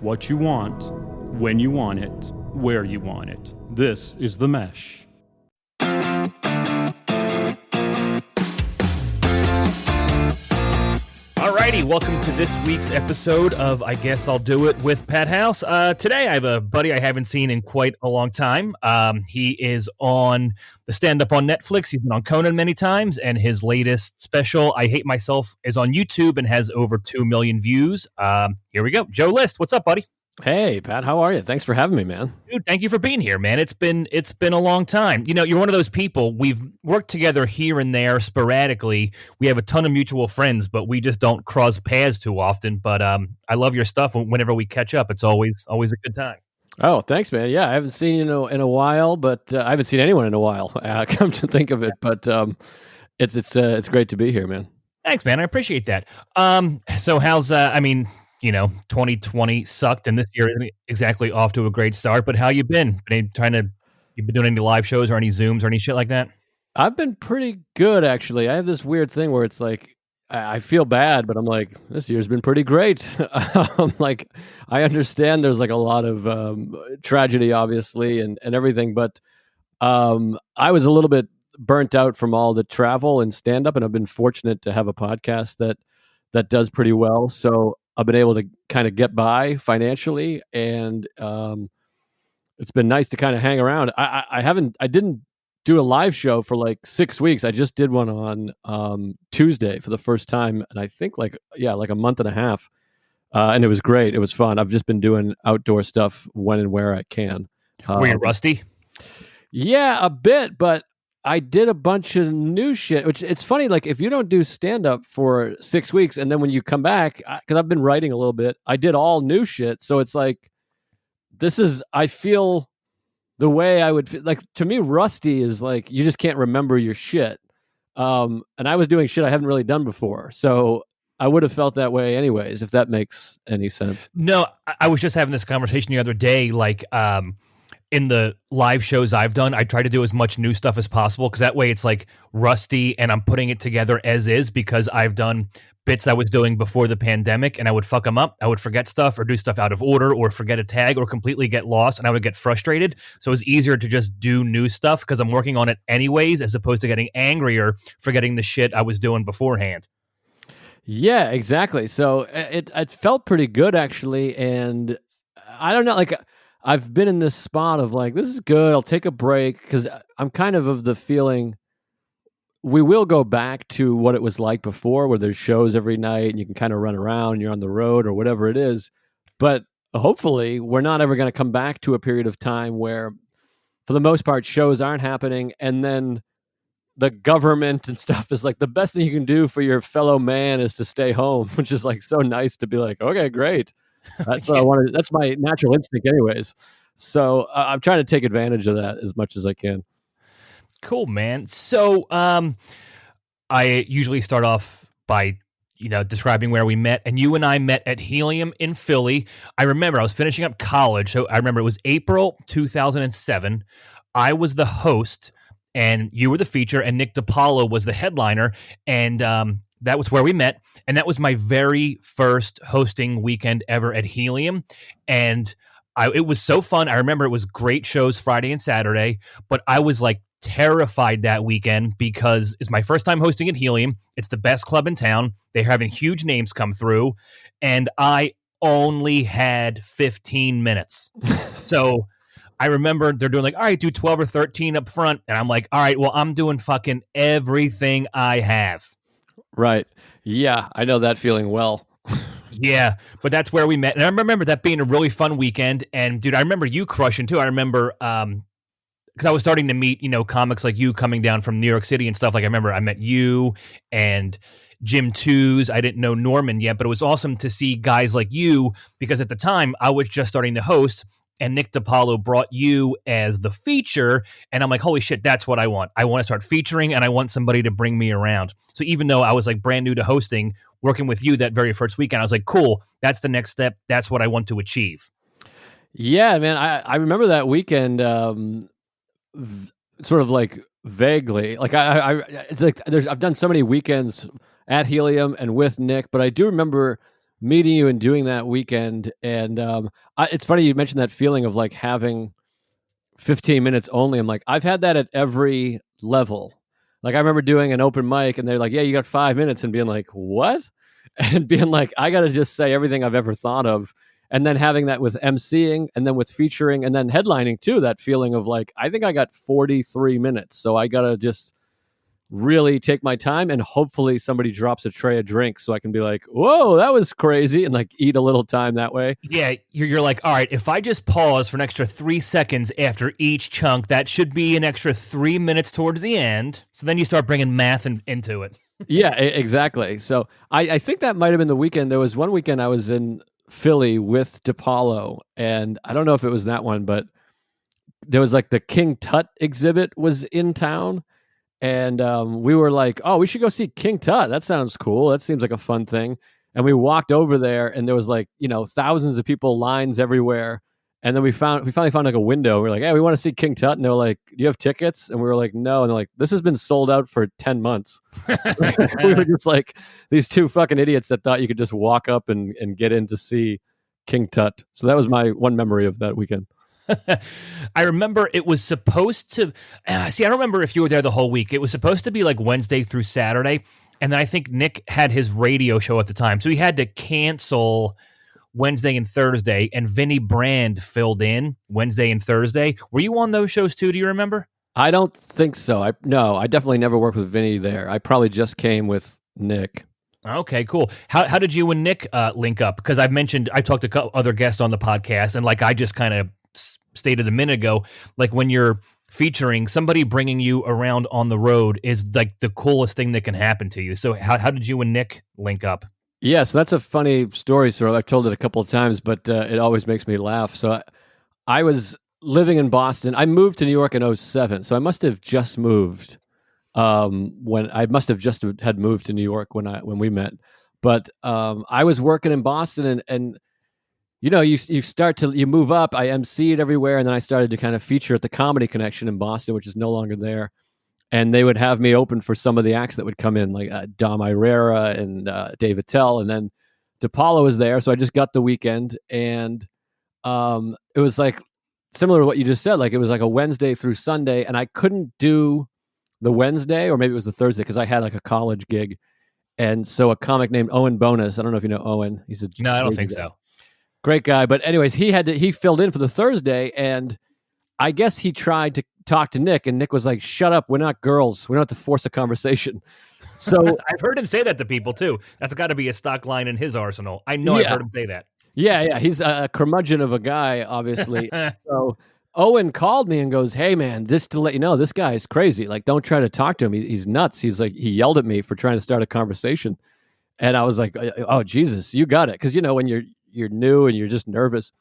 what you want, when you want it, where you want it. This is The Mesh. Alrighty, welcome to this week's episode of I Guess I'll Do It with Pat House. Today I have a buddy I haven't seen in quite a long time. He is on the stand-up on Netflix. He's been on Conan many times, and his latest special, I Hate Myself, is on YouTube and has over 2 million views. Here we go. Joe List, what's up, buddy? Hey, Pat, how are you? Thanks for having me, man. Dude, thank you for being here, man. It's been a long time. You know, you're one of those people, we've worked together here and there sporadically. We have a ton of mutual friends, but we just don't cross paths too often. But I love your stuff. Whenever we catch up, it's always a good time. Oh, thanks, man. Yeah, I haven't seen you in a while, but I haven't seen anyone in a while. Come to think of it, but it's great to be here, man. Thanks, man. I appreciate that. So how's 2020 sucked, and this year isn't exactly off to a great start. But how you been? You been doing any live shows or any Zooms or any shit like that? I've been pretty good, actually. I have this weird thing where it's like I feel bad, but I'm like, this year's been pretty great. I'm like, I understand there's like a lot of tragedy, obviously, and everything, but I was a little bit burnt out from all the travel and stand-up, and I've been fortunate to have a podcast that does pretty well. So I've been able to kind of get by financially, and it's been nice to kind of hang around. I didn't do a live show for like 6 weeks. I just did one on Tuesday for the first time, and I think like a month and a half, and it was great. It was fun. I've just been doing outdoor stuff when and where I can. Were you rusty? Yeah, a bit, but I did a bunch of new shit, which it's funny, like if you don't do stand-up for 6 weeks and then when you come back, because I've been writing a little bit, I did all new shit. So it's like, I feel the way I would feel. Like, to me, rusty is like, you just can't remember your shit. And I was doing shit I haven't really done before. So I would have felt that way anyways, if that makes any sense. No, I was just having this conversation the other day, like, in the live shows I've done, I try to do as much new stuff as possible because that way it's like rusty and I'm putting it together as is, because I've done bits I was doing before the pandemic and I would fuck them up. I would forget stuff or do stuff out of order or forget a tag or completely get lost, and I would get frustrated. So it's easier to just do new stuff because I'm working on it anyways, as opposed to getting angry or forgetting the shit I was doing beforehand. Yeah, exactly. So it felt pretty good, actually. And I don't know, like, I've been in this spot of like, this is good, I'll take a break, because I'm kind of the feeling we will go back to what it was like before, where there's shows every night and you can kind of run around, you're on the road or whatever it is. But hopefully we're not ever going to come back to a period of time where, for the most part, shows aren't happening, and then the government and stuff is like, the best thing you can do for your fellow man is to stay home, which is like so nice to be like, okay, great. That's what I wanted. That's my natural instinct anyways. So I'm trying to take advantage of that as much as I can. Cool, man. So I usually start off by, describing where we met, and you and I met at Helium in Philly. I remember I was finishing up college. So I remember it was April 2007. I was the host and you were the feature, and Nick DiPaolo was the headliner. And, that was where we met, and that was my very first hosting weekend ever at Helium, and it was so fun. I remember it was great shows Friday and Saturday, but I was like terrified that weekend because it's my first time hosting at Helium. It's the best club in town. They're having huge names come through, and I only had 15 minutes. So I remember they're doing like, all right, do 12 or 13 up front, and I'm like, all right, well, I'm doing fucking everything I have. Right. Yeah, I know that feeling well. Yeah, but that's where we met. And I remember that being a really fun weekend. And, dude, I remember you crushing, too. I remember, because I was starting to meet, comics like you coming down from New York City and stuff. Like, I remember I met you and Jim Twos. I didn't know Norman yet, but it was awesome to see guys like you, because at the time, I was just starting to host. And Nick DiPaolo brought you as the feature, and I'm like, holy shit, that's what I want. I want to start featuring, and I want somebody to bring me around. So even though I was like brand new to hosting, working with you that very first weekend, I was like, cool, that's the next step. That's what I want to achieve. Yeah, man, I remember that weekend sort of like vaguely. Like it's like I've done so many weekends at Helium and with Nick, but I do remember meeting you and doing that weekend. And it's funny you mentioned that feeling of like having 15 minutes only. I'm like, I've had that at every level. Like I remember doing an open mic and they're like, yeah, you got 5 minutes, and being like, what? And being like, I got to just say everything I've ever thought of. And then having that with emceeing and then with featuring and then headlining too, that feeling of like, I think I got 43 minutes. So I got to just really take my time, and hopefully somebody drops a tray of drinks so I can be like, whoa, that was crazy, and like eat a little time that way. Yeah, you're like, all right, if I just pause for an extra 3 seconds after each chunk, that should be an extra 3 minutes towards the end. So then you start bringing math into it. Yeah, exactly. So I think that might have been the weekend. There was one weekend I was in Philly with DePaulo, and I don't know if it was that one, but there was like the King Tut exhibit was in town. And we were like, oh, we should go see King Tut. That sounds cool. That seems like a fun thing. And we walked over there, and there was like, thousands of people, lines everywhere. And then we finally found like a window. We were like, hey, we want to see King Tut. And they were like, do you have tickets? And we were like, no. And they're like, this has been sold out for 10 months. We were just like these two fucking idiots that thought you could just walk up and get in to see King Tut. So that was my one memory of that weekend. I remember it was supposed to I don't remember if you were there the whole week. It was supposed to be like Wednesday through Saturday, and then I think Nick had his radio show at the time, so he had to cancel Wednesday and Thursday, and Vinny Brand filled in Wednesday and Thursday. Were you on those shows too? Do you remember? I don't think so. I definitely never worked with Vinny there. I probably just came with Nick. Okay, cool. How did you and Nick link up? Because I talked to other guests on the podcast, and like I just kind of stated a minute ago, like when you're featuring, somebody bringing you around on the road is like the coolest thing that can happen to you. So how did you and Nick link up? Yes, that's a funny story, sir. I've told it a couple of times, but it always makes me laugh. So I was living in Boston. I moved to New York in 2007, so I must have just moved when I must have just had moved to New York when we met. But I was working in Boston, and you move up. I emceed everywhere, and then I started to kind of feature at the Comedy Connection in Boston, which is no longer there. And they would have me open for some of the acts that would come in, like Dom Irrera and David Tell, and then DePaulo was there. So I just got the weekend, and it was like similar to what you just said. Like it was like a Wednesday through Sunday, and I couldn't do the Wednesday, or maybe it was the Thursday, because I had like a college gig. And so a comic named Owen Bonus, I don't know if you know Owen. No, I don't think so. Great guy. But anyways, he filled in for the Thursday, and I guess he tried to talk to Nick, and Nick was like, shut up. We're not girls. We don't have to force a conversation. So I've heard him say that to people too. That's got to be a stock line in his arsenal. I know. Yeah. I've heard him say that. Yeah. He's a curmudgeon of a guy, obviously. So Owen called me and goes, hey man, just to let you know, this guy is crazy. Like, don't try to talk to him. He's nuts. He's like, he yelled at me for trying to start a conversation. And I was like, oh Jesus, you got it. Cause when you're new and you're just nervous.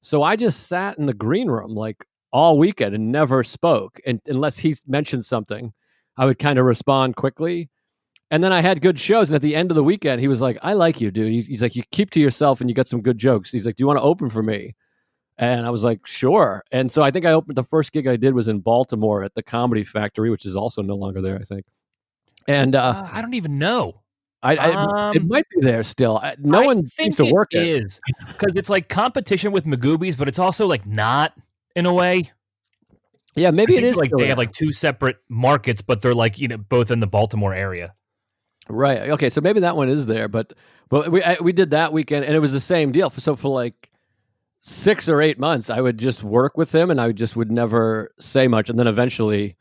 So I just sat in the green room like all weekend and never spoke. And unless he mentioned something, I would kind of respond quickly. And then I had good shows. And at the end of the weekend, he was like, I like you, dude. He's like, you keep to yourself and you got some good jokes. He's like, do you want to open for me? And I was like, sure. And so I think the first gig I did was in Baltimore at the Comedy Factory, which is also no longer there, I think. And I don't even know. It might be there still. No one seems to work it. Is because it's like competition with Magoobies, but it's also like not in a way. Yeah, maybe it is like they have like two separate markets, but they're like both in the Baltimore area. Right. Okay. So maybe that one is there, but we did that weekend, and it was the same deal. So for like 6 or 8 months, I would just work with him, and I just would never say much, and then eventually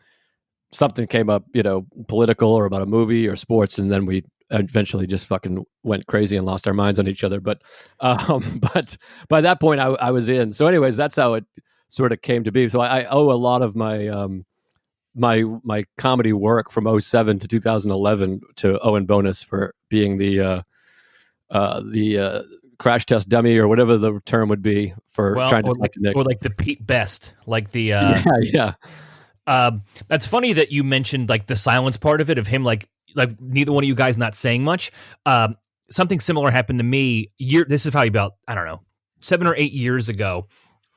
something came up, political or about a movie or sports, and then we eventually just fucking went crazy and lost our minds on each other. But by that point I was in. So anyways, that's how it sort of came to be. So I owe a lot of my my comedy work from 2007 to 2011 to Owen Bonus for being the crash test dummy or whatever the term would be for trying to talk to Nick. Or like the Pete Best, like the yeah. That's funny that you mentioned like the silence part of it, of him like neither one of you guys not saying much. Something similar happened to me. This is probably about, I don't know, 7 or 8 years ago.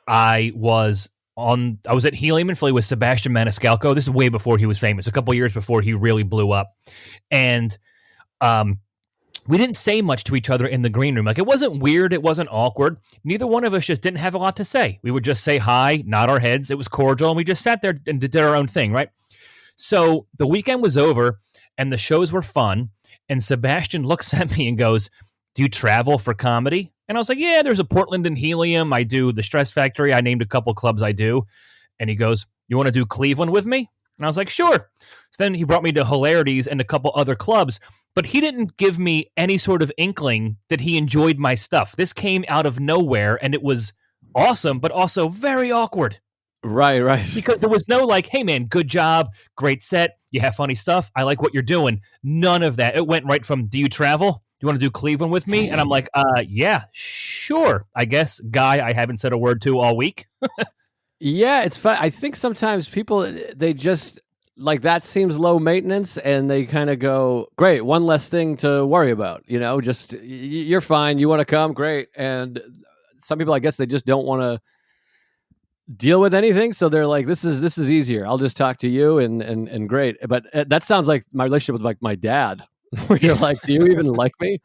I was at Helium in Philly with Sebastian Maniscalco. This is way before he was famous, a couple years before he really blew up. And we didn't say much to each other in the green room. Like, it wasn't weird. It wasn't awkward. Neither one of us just didn't have a lot to say. We would just say hi, nod our heads. It was cordial, and we just sat there and did our own thing, right? So the weekend was over, and the shows were fun, and Sebastian looks at me and goes, "Do you travel for comedy?" And I was like, "Yeah, there's a Portland and Helium. I do the Stress Factory. I named a couple clubs I do." And he goes, "You want to do Cleveland with me?" And I was like, "Sure." So then he brought me to Hilarities and a couple other clubs, but he didn't give me any sort of inkling that he enjoyed my stuff. This came out of nowhere, and it was awesome, but also very awkward. Right. Because there was no like, "Hey man, good job, great set, you have funny stuff, I like what you're doing." None of that. It went right from, "Do you travel? Do you want to do Cleveland with me?" And I'm like, yeah, sure, I guess, guy I haven't said a word to all week. Yeah, it's fun. I think sometimes people, they just like that seems low maintenance, and they kind of go, "Great, one less thing to worry about." Just you're fine. You want to come, great. And some people, I guess, they just don't want to deal with anything, so they're like, this is easier. I'll just talk to you, and great. But that sounds like my relationship with like my dad, where you're like, "Do you even like me?"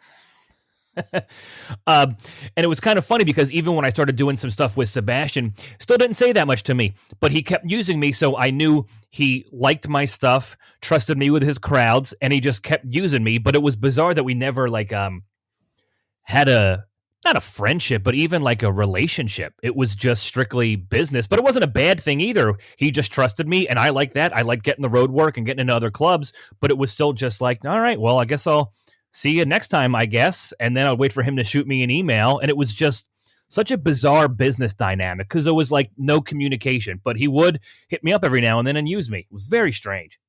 And it was kind of funny because even when I started doing some stuff with Sebastian, still didn't say that much to me, but he kept using me, so I knew he liked my stuff, trusted me with his crowds, and he just kept using me. But it was bizarre that we never like had not a friendship, but even like a relationship. It was just strictly business, but it wasn't a bad thing either. He just trusted me, and I liked that. I liked getting the road work and getting into other clubs, but it was still just like, all right, well, I guess I'll see you next time, I guess. And then I'd wait for him to shoot me an email. And it was just such a bizarre business dynamic because there was like no communication, but he would hit me up every now and then and use me. It was very strange.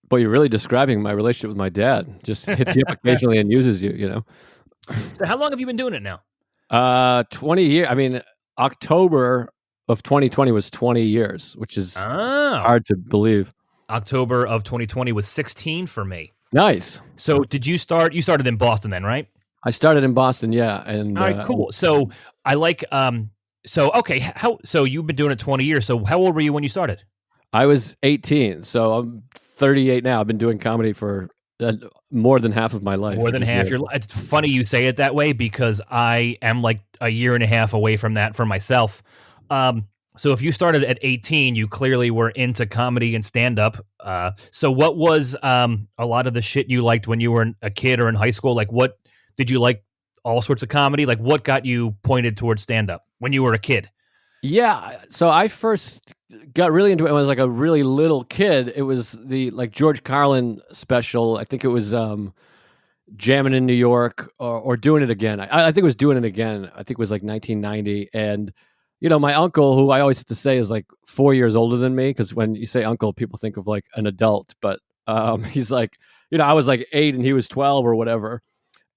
Boy, you're really describing my relationship with my dad. Just hits you up occasionally and uses you. So how long have you been doing it now? 20 years. I mean, October of 2020 was 20 years, which is hard to believe. October of 2020 was 16 for me. Nice. So did you start? You started in Boston then, right? I started in Boston, yeah. And all right, cool. So I like. So okay. So you've been doing it 20 years. So how old were you when you started? I was 18. So I'm 38 now. I've been doing comedy for more than half of my life. More than half your life. It's funny you say it that way because I am like a year and a half away from that for myself. So if you started at 18, you clearly were into comedy and stand-up. So what was a lot of the shit you liked when you were a kid or in high school? Like, what did you like? All sorts of comedy? Like, what got you pointed towards stand-up when you were a kid? Yeah, so I first got really into it when I was like a really little kid. It was the like George Carlin special. I think it was Jamming in New York or Doing It Again. I think it was Doing It Again. I think it was like 1990. And, my uncle, who I always have to say is like 4 years older than me, because when you say uncle, people think of like an adult. But he's like, I was like 8 and he was 12 or whatever.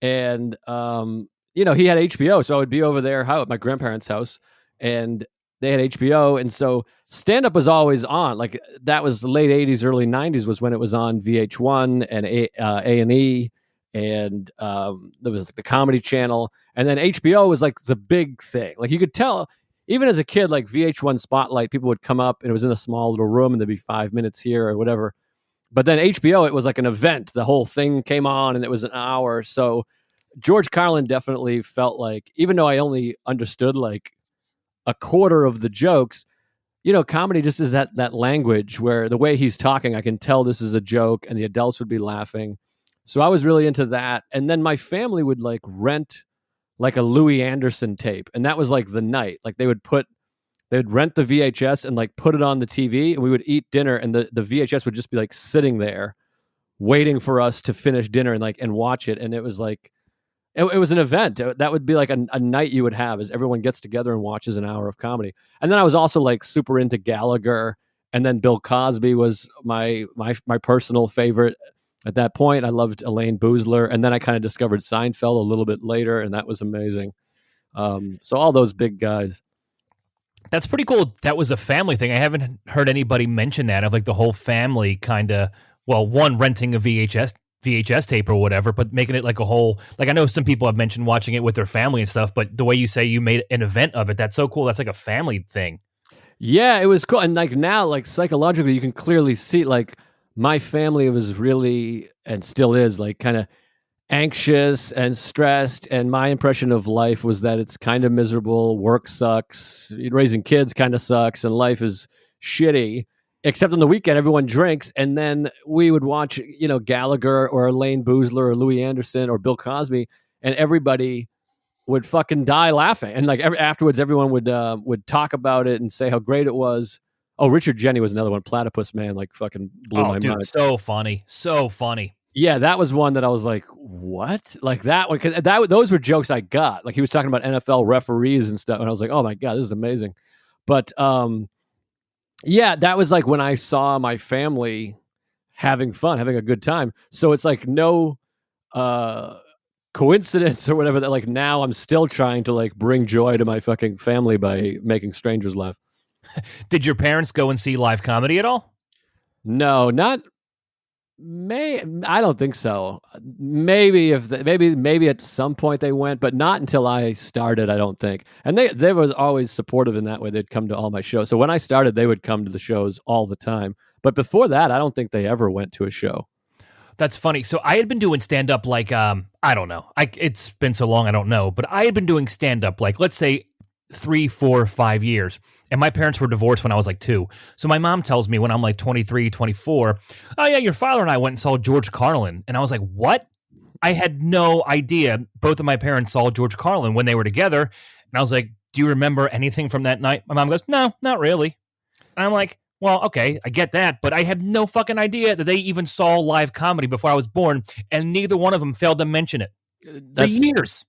And, he had HBO. So I would be over there at my grandparents' house. And they had HBO, and so stand-up was always on. Like that was the late 80s, early 90s was when it was on VH1 and A&E, and there was like the Comedy Channel, and then HBO was like the big thing. Like you could tell, even as a kid, like VH1 Spotlight, people would come up, and it was in a small little room, and there'd be 5 minutes here or whatever. But then HBO, it was like an event. The whole thing came on, and it was an hour. So George Carlin definitely felt like, even though I only understood like a quarter of the jokes, comedy just is that language where the way he's talking, I can tell this is a joke and the adults would be laughing. So I was really into that. And then my family would like rent like a Louis Anderson tape. And that was like the night, like they would rent the VHS and like put it on the TV, and we would eat dinner, and the VHS would just be like sitting there waiting for us to finish dinner and watch it. And it was like, it was an event. That would be like a night you would have, as everyone gets together and watches an hour of comedy. And then I was also like super into Gallagher, and then Bill Cosby was my personal favorite at that point. I loved Elaine Boozler, and then I kind of discovered Seinfeld a little bit later, and that was amazing. So all those big guys. That's pretty cool. That was a family thing. I haven't heard anybody mention that, of like the whole family kind of, well, one renting a VHS tape or whatever, but making it like a whole, like I know some people have mentioned watching it with their family and stuff, but the way you say you made an event of it, that's so cool. That's like a family thing. Yeah, it was cool. And like now, like psychologically, you can clearly see like my family was really, and still is, like kind of anxious and stressed, and my impression of life was that it's kind of miserable. Work sucks, raising kids kind of sucks, and life is shitty. Except on the weekend, everyone drinks, and then we would watch, Gallagher or Elaine Boozler or Louis Anderson or Bill Cosby, and everybody would fucking die laughing. And like afterwards, everyone would talk about it and say how great it was. Oh, Richard Jeni was another one. Platypus Man, like fucking blew my mind. So funny, so funny. Yeah, that was one that I was like, what? Like that one, because those were jokes I got. Like he was talking about NFL referees and stuff, and I was like, oh my God, this is amazing. But yeah, that was like when I saw my family having fun, having a good time. So it's like no coincidence or whatever that like now I'm still trying to like bring joy to my fucking family by making strangers laugh. Did your parents go and see live comedy at all? No, not I don't think so. Maybe maybe at some point they went, but not until I started, I don't think. And they was always supportive in that way. They'd come to all my shows. So when I started, they would come to the shows all the time. But before that, I don't think they ever went to a show. That's funny. So I had been doing stand-up like, I don't know. It's been so long, I don't know. But I had been doing stand-up like, let's say, 3, 4, 5 years. And my parents were divorced when I was like 2. So my mom tells me when I'm like 23, 24, oh yeah, your father and I went and saw George Carlin. And I was like, what? I had no idea. Both of my parents saw George Carlin when they were together. And I was like, do you remember anything from that night? My mom goes, no, not really. And I'm like, well, okay, I get that, but I had no fucking idea that they even saw live comedy before I was born, and neither one of them failed to mention it for years.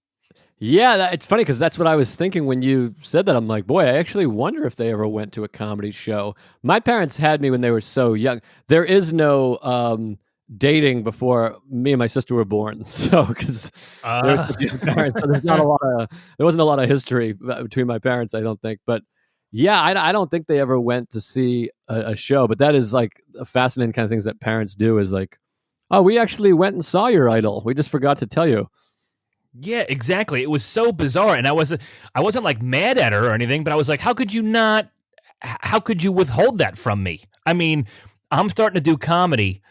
Yeah, it's funny because that's what I was thinking when you said that. I'm like, boy, I actually wonder if they ever went to a comedy show. My parents had me when they were so young. There is no dating before me and my sister were born, so because parents, so there wasn't a lot of history between my parents, I don't think, but. Yeah, I don't think they ever went to see a show, but that is like a fascinating kind of things that parents do is like, oh, we actually went and saw your idol. We just forgot to tell you. Yeah, exactly. It was so bizarre. And I wasn't like mad at her or anything, but I was like, how could you withhold that from me? I mean, I'm starting to do comedy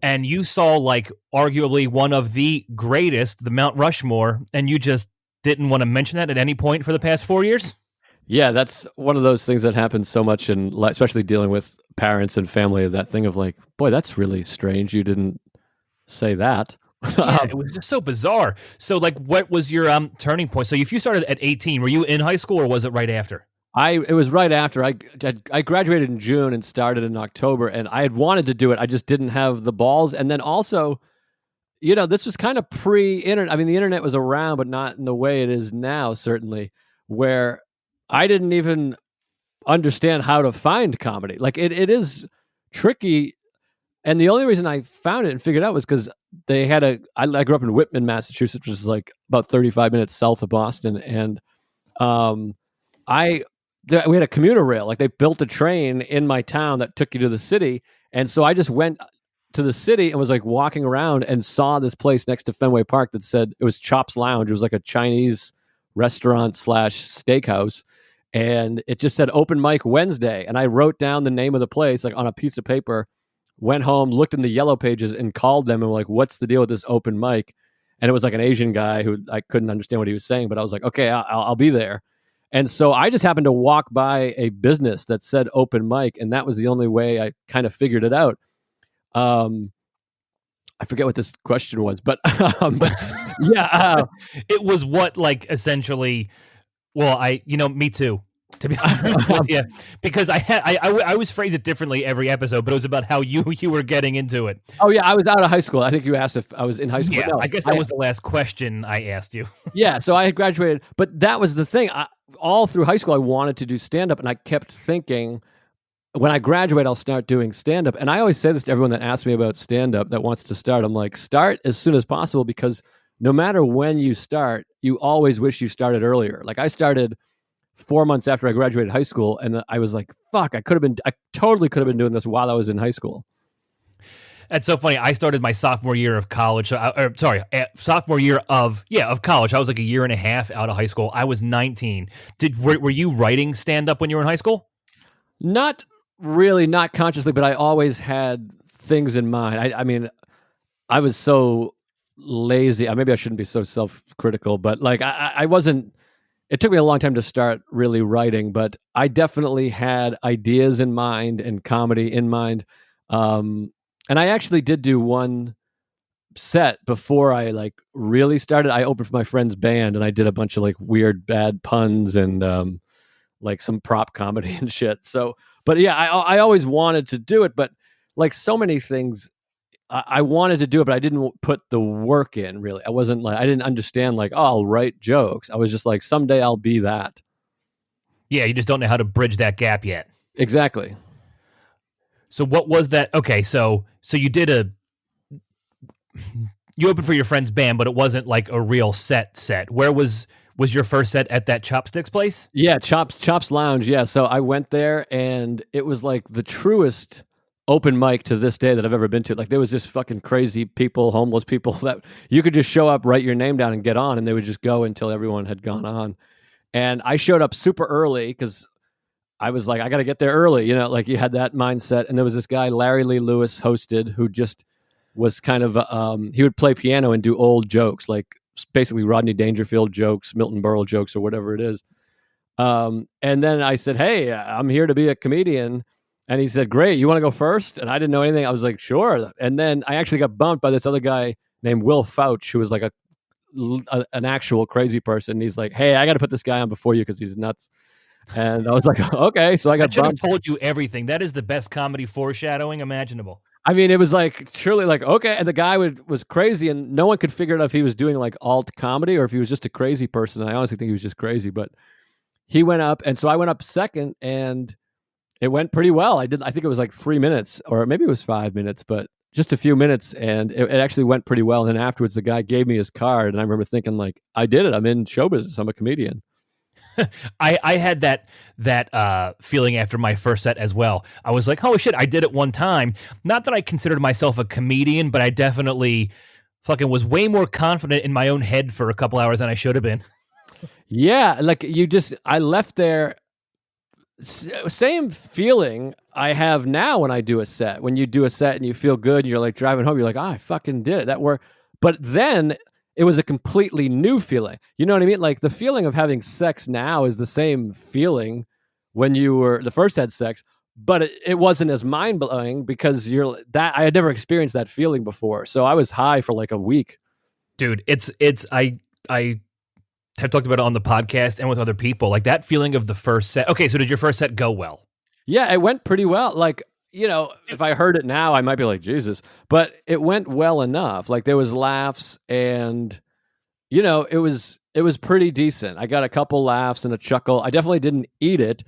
and you saw like arguably one of the greatest, the Mount Rushmore, and you just didn't want to mention that at any point for the past 4 years? Yeah, that's one of those things that happens so much, and especially dealing with parents and family. That thing of like, boy, that's really strange. You didn't say that. Yeah, it was just so bizarre. So, like, what was your turning point? So, if you started at 18, were you in high school, or was it right after? It was right after. I graduated in June and started in October, and I had wanted to do it. I just didn't have the balls. And then also, this was kind of pre-internet. I mean, the internet was around, but not in the way it is now. Certainly, where I didn't even understand how to find comedy. Like it is tricky. And the only reason I found it and figured it out was because they had I grew up in Whitman, Massachusetts, which is like about 35 minutes south of Boston. And we had a commuter rail. Like they built a train in my town that took you to the city. And so I just went to the city and was like walking around and saw this place next to Fenway Park that said it was Chops Lounge. It was like a Chinese restaurant / steakhouse. And it just said open mic Wednesday. And I wrote down the name of the place like on a piece of paper, went home, looked in the yellow pages and called them and were like, what's the deal with this open mic? And it was like an Asian guy who I couldn't understand what he was saying, but I was like, okay, I'll be there. And so I just happened to walk by a business that said open mic. And that was the only way I kind of figured it out. I forget what this question was, but yeah. It was what, like, essentially, well, me too, to be honest with you, because I always phrase it differently every episode, but it was about how you were getting into it. Oh yeah, I was out of high school. I think you asked if I was in high school. Yeah, no, I guess that was the last question I asked you. Yeah, so I had graduated, but that was the thing. All through high school, I wanted to do stand-up, and I kept thinking, when I graduate, I'll start doing stand-up. And I always say this to everyone that asks me about stand-up that wants to start. I'm like, start as soon as possible, because no matter when you start, you always wish you started earlier. Like I started 4 months after I graduated high school, and I was like, fuck, I totally could have been doing this while I was in high school. That's so funny. I started my sophomore year of college. Sophomore year of college. I was like a year and a half out of high school. I was 19. Were you writing stand-up when you were in high school? Not really, not consciously, but I always had things in mind. I mean, I was so lazy. Maybe I shouldn't be so self-critical, but like I wasn't. It took me a long time to start really writing, but I definitely had ideas in mind and comedy in mind. And I actually did do one set before I like really started. I opened for my friend's band, and I did a bunch of like weird bad puns and like some prop comedy and shit. So, but yeah, I always wanted to do it, but like so many things, I wanted to do it, but I didn't put the work in. Really, I wasn't like I didn't understand like, oh, I'll write jokes. I was just like, someday I'll be that. Yeah, you just don't know how to bridge that gap yet. Exactly. So what was that? Okay, so you did you opened for your friend's band, but it wasn't like a real set. Where was your first set? At that Chopsticks place? Yeah, Chops Lounge. Yeah, so I went there, and it was like the truest open mic to this day that I've ever been to. Like there was just fucking crazy people, homeless people that you could just show up, write your name down, and get on, and they would just go until everyone had gone on. And I showed up super early because I was like, I got to get there early. You know, like you had that mindset. And there was this guy, Larry Lee Lewis, hosted, who just was kind of he would play piano and do old jokes, like basically Rodney Dangerfield jokes, Milton Berle jokes, or whatever it is. And then I said, hey, I'm here to be a comedian. And he said, great, you want to go first? And I didn't know anything. I was like, sure. And then I actually got bumped by this other guy named Will Fouch, who was like an actual crazy person. He's like, hey, I got to put this guy on before you because he's nuts. And I was like, okay. So I got should have bumped. told you everything. That is the best comedy foreshadowing imaginable. I mean, it was like, surely like, okay. And the guy was crazy, and no one could figure out if he was doing like alt comedy or if he was just a crazy person. And I honestly think he was just crazy, but he went up. And so I went up second, and it went pretty well. I think it was like 3 minutes, or maybe it was 5 minutes, but just a few minutes. And it actually went pretty well. And then afterwards, the guy gave me his card, and I remember thinking like, I did it. I'm in show business. I'm a comedian. I had that feeling after my first set as well. I was like, holy shit, I did it one time. Not that I considered myself a comedian, but I definitely fucking was way more confident in my own head for a couple hours than I should have been. Yeah, like I left there, same feeling I have now when I do a set. When you do a set and you feel good, and you're like driving home, you're like, I fucking did it. That worked. But then it was a completely new feeling. You know what I mean? Like the feeling of having sex now is the same feeling when you were the first had sex, but it wasn't as mind blowing because I had never experienced that feeling before. So I was high for like a week. Dude, I have talked about it on the podcast and with other people, like that feeling of the first set. Okay, so did your first set go well? Yeah, it went pretty well. Like, you know, if I heard it now, I might be like, Jesus, but it went well enough. Like there was laughs, and you know, it was pretty decent. I got a couple laughs and a chuckle. I definitely didn't eat it.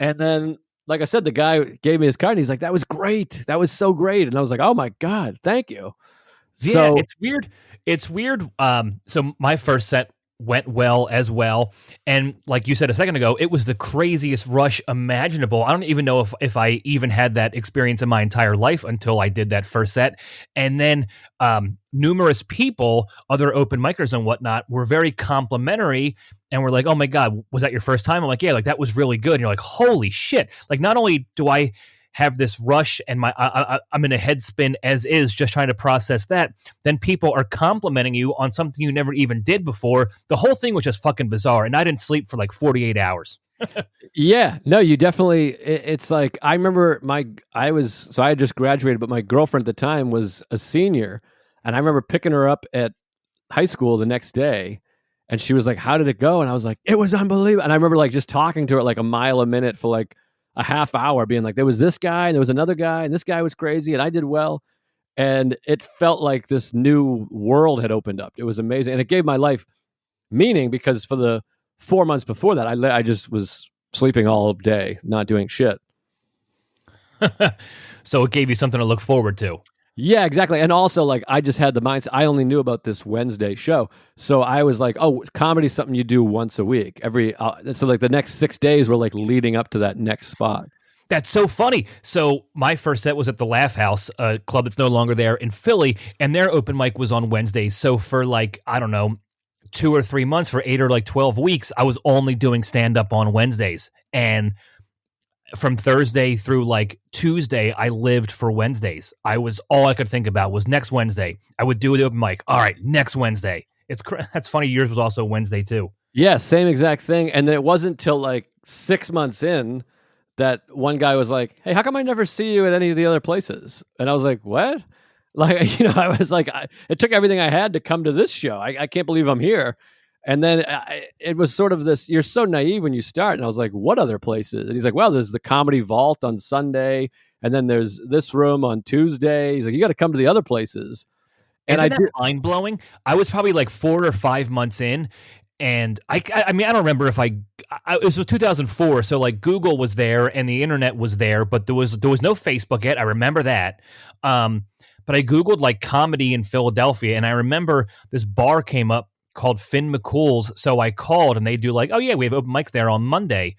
And then, like I said, the guy gave me his card, and he's like, that was great. That was so great. And I was like, oh my God, thank you. Yeah, so, it's weird. So my first set went well as well. And like you said a second ago, it was the craziest rush imaginable. I don't even know if I even had that experience in my entire life until I did that first set. And then numerous people, other open micers and whatnot, were very complimentary and were like, oh my God, was that your first time? I'm like, yeah, like that was really good. And you're like, holy shit. Like not only do I have this rush and I'm in a head spin as is, just trying to process that, then people are complimenting you on something you never even did before. The whole thing was just fucking bizarre, and I didn't sleep for like 48 hours. Yeah, no, you definitely, it's like, I remember I had just graduated, but my girlfriend at the time was a senior, and I remember picking her up at high school the next day, and she was like, how did it go? And I was like, it was unbelievable. And I remember like just talking to her like a mile a minute for like a half hour, being like, there was this guy and there was another guy, and this guy was crazy and I did well. And it felt like this new world had opened up. It was amazing. And it gave my life meaning, because for the 4 months before that, I just was sleeping all day, not doing shit. So it gave you something to look forward to. Yeah, exactly. And also, like, I just had the mindset, I only knew about this Wednesday show. So I was like, oh, comedy's something you do once a week. So like the next 6 days were like leading up to that next spot. That's so funny. So my first set was at the Laugh House, a club that's no longer there in Philly, and their open mic was on Wednesdays. So for like, I don't know, 2 or 3 months, for 8 or like 12 weeks, I was only doing stand-up on Wednesdays. And from Thursday through like Tuesday, I lived for Wednesdays. All I could think about was next Wednesday. I would do the open mic. All right, next Wednesday. That's funny. Yours was also Wednesday too. Yeah, same exact thing. And then it wasn't till like 6 months in that one guy was like, "Hey, how come I never see you at any of the other places?" And I was like, "What?" Like, I was like, it took everything I had to come to this show. I can't believe I'm here. And then it was sort of this, you're so naive when you start. And I was like, what other places? And he's like, well, there's the Comedy Vault on Sunday. And then there's this room on Tuesday. He's like, you got to come to the other places. And Isn't that mind blowing? I was probably like 4 or 5 months in. And I mean, I don't remember if it was 2004. So like Google was there and the internet was there, but there was no Facebook yet. I remember that. But I Googled like comedy in Philadelphia, and I remember this bar came up called Finn McCool's. So I called, and they do like, oh yeah, we have open mics there on Monday.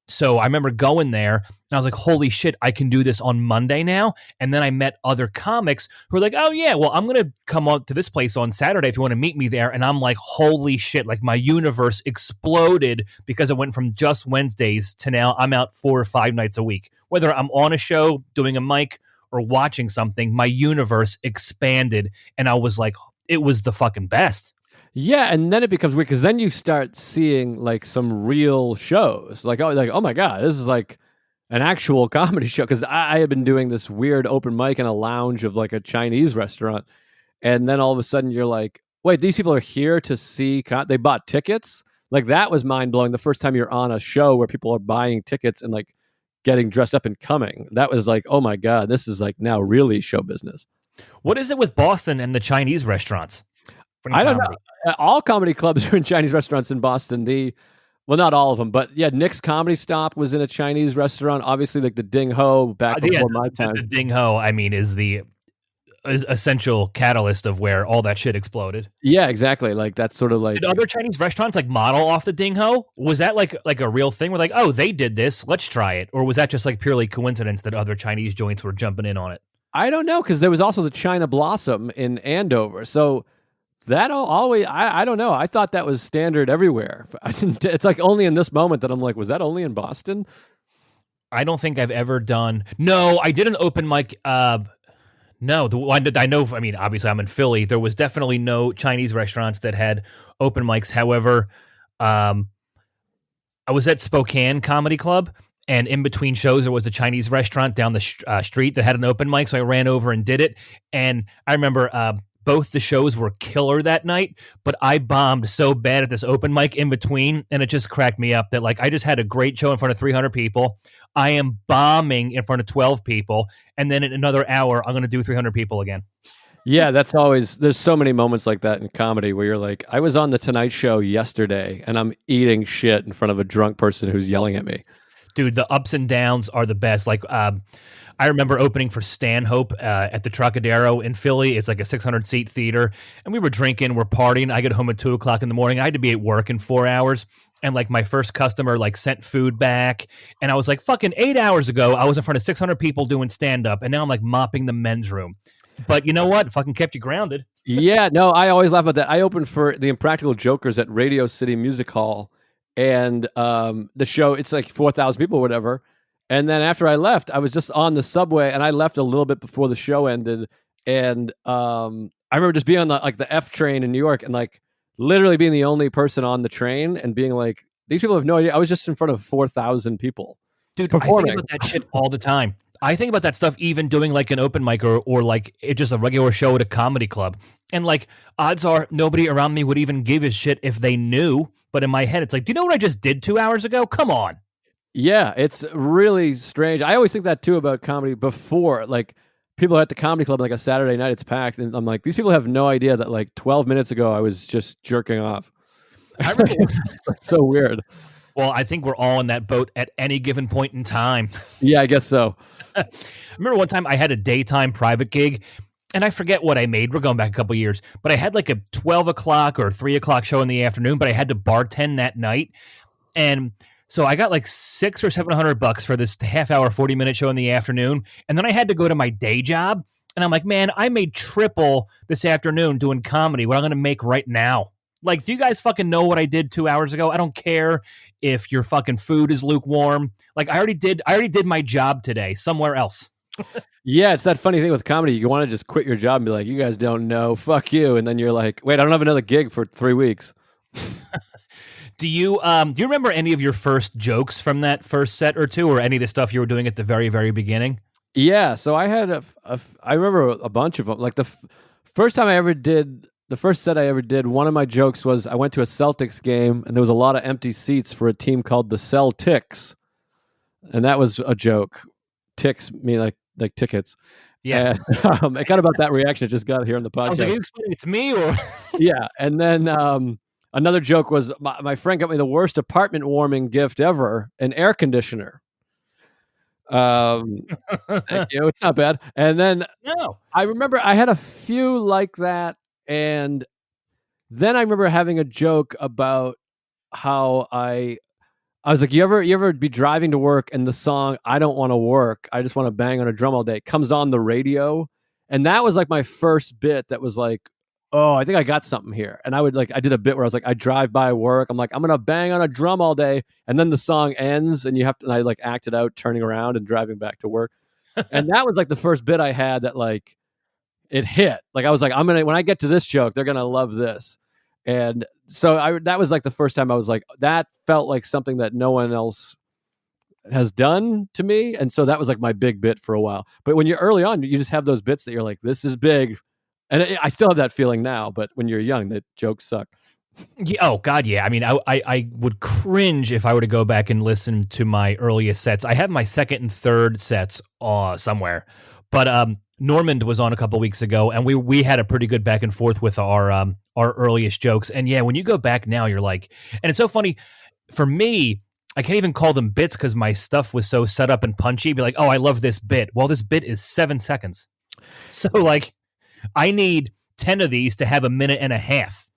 So I remember going there, and I was like, holy shit, I can do this on Monday now. And then I met other comics who were like, oh yeah, well, I'm going to come up to this place on Saturday if you want to meet me there. And I'm like, holy shit, like my universe exploded because it went from just Wednesdays to now I'm out 4 or 5 nights a week. Whether I'm on a show, doing a mic, or watching something, my universe expanded, and I was like, it was the fucking best. Yeah, and then it becomes weird because then you start seeing like some real shows, like oh my god, this is like an actual comedy show. Because I had been doing this weird open mic in a lounge of like a Chinese restaurant, and then all of a sudden you're like, wait, these people are here to see? They bought tickets. Like that was mind blowing. The first time you're on a show where people are buying tickets and like getting dressed up and coming. That was like, oh my god, this is like now really show business. What is it with Boston and the Chinese restaurants? I don't know. All comedy clubs are in Chinese restaurants in Boston. Well, not all of them, but yeah, Nick's Comedy Stop was in a Chinese restaurant. Obviously, like the Ding Ho back before my time. The Ding Ho, I mean, is the essential catalyst of where all that shit exploded. Yeah, exactly. Like that's sort of like. Did other Chinese restaurants like model off the Ding Ho? Was that like a real thing? We're like, oh, they did this, let's try it, or was that just like purely coincidence that other Chinese joints were jumping in on it? I don't know, because there was also the China Blossom in Andover, so. That always, I don't know. I thought that was standard everywhere. It's like only in this moment that I'm like, was that only in Boston? I don't think I've ever done. No, I did an open mic. No, the one that I know. I mean, obviously, I'm in Philly. There was definitely no Chinese restaurants that had open mics. However, I was at Spokane Comedy Club, and in between shows, there was a Chinese restaurant down the street that had an open mic. So I ran over and did it. And I remember. Both the shows were killer that night, but I bombed so bad at this open mic in between, and it just cracked me up that like I just had a great show in front of 300 people. I am bombing in front of 12 people, and then in another hour, I'm going to do 300 people again. Yeah, that's always, there's so many moments like that in comedy where you're like, I was on the Tonight Show yesterday, and I'm eating shit in front of a drunk person who's yelling at me. Dude, the ups and downs are the best. Like, I remember opening for Stanhope at the Trocadero in Philly. It's like a 600-seat theater. And we were drinking, we're partying. I get home at 2 o'clock in the morning. I had to be at work in 4 hours. And like my first customer like sent food back. And I was like, fucking 8 hours ago, I was in front of 600 people doing stand-up. And now I'm like mopping the men's room. But you know what? It fucking kept you grounded. Yeah, no, I always laugh about that. I opened for the Impractical Jokers at Radio City Music Hall. And the show, it's like 4,000 people or whatever. And then after I left, I was just on the subway, and I left a little bit before the show ended. And I remember just being on the F train in New York, and like literally being the only person on the train, and being like, these people have no idea. I was just in front of 4,000 people, dude. performing. I think about that shit all the time. I think about that stuff even doing like an open mic or like it's just a regular show at a comedy club. And like odds are nobody around me would even give a shit if they knew. But in my head, it's like, do you know what I just did 2 hours ago? Come on. Yeah, it's really strange. I always think that too about comedy before, like people are at the comedy club like a Saturday night, it's packed. And I'm like, these people have no idea that like 12 minutes ago, I was just jerking off. I remember so weird. Well, I think we're all in that boat at any given point in time. Yeah, I guess so. I remember one time I had a daytime private gig, and I forget what I made. We're going back a couple years, but I had like a 12 o'clock or 3 o'clock show in the afternoon, but I had to bartend that night. And so I got like $600 or $700 for this half hour, 40-minute show in the afternoon. And then I had to go to my day job. And I'm like, man, I made triple this afternoon doing comedy. What I'm going to make right now. Like, do you guys fucking know what I did 2 hours ago? I don't care if your fucking food is lukewarm. Like, I already did my job today somewhere else. Yeah, it's that funny thing with comedy. You want to just quit your job and be like, you guys don't know, fuck you. And then you're like, wait, I don't have another gig for 3 weeks. Do you remember any of your first jokes from that first set or two, or any of the stuff you were doing at the very, very beginning? Yeah, so I had I remember a bunch of them. Like the first set I ever did, one of my jokes was I went to a Celtics game and there was a lot of empty seats for a team called the Celtics. And that was a joke. Ticks mean like tickets. Yeah. And, it got about that reaction. It just got here on the podcast. I was like, are you explaining it to me or? Yeah. And then another joke was my friend got me the worst apartment warming gift ever, an air conditioner. Thank you. It's not bad. And then I remember I had a few like that. And then I remember having a joke about how I was like, you ever be driving to work and the song "I Don't Want to Work, I Just Want to Bang on a Drum All Day" comes on the radio, and that was like my first bit. That was like, oh, I think I got something here. And I did a bit where I was like, I drive by work, I'm like, I'm gonna bang on a drum all day, and then the song ends, and I like acted out turning around and driving back to work, and that was like the first bit I had that like it hit. Like I was like, when I get to this joke, they're gonna love this. And so that was like the first time I was like, that felt like something that no one else has done to me. And so that was like my big bit for a while. But when you're early on, you just have those bits that you're like, this is big. And I still have that feeling now, but when you're young, the jokes suck. Yeah, oh God, yeah. I mean, I would cringe if I were to go back and listen to my earliest sets. I have my second and third sets somewhere, but Normand was on a couple weeks ago, and we had a pretty good back and forth with our earliest jokes. And yeah, when you go back now, you're like, and it's so funny for me. I can't even call them bits because my stuff was so set up and punchy. Be like, oh, I love this bit. Well, this bit is 7 seconds, so like, I need 10 of these to have a minute and a half.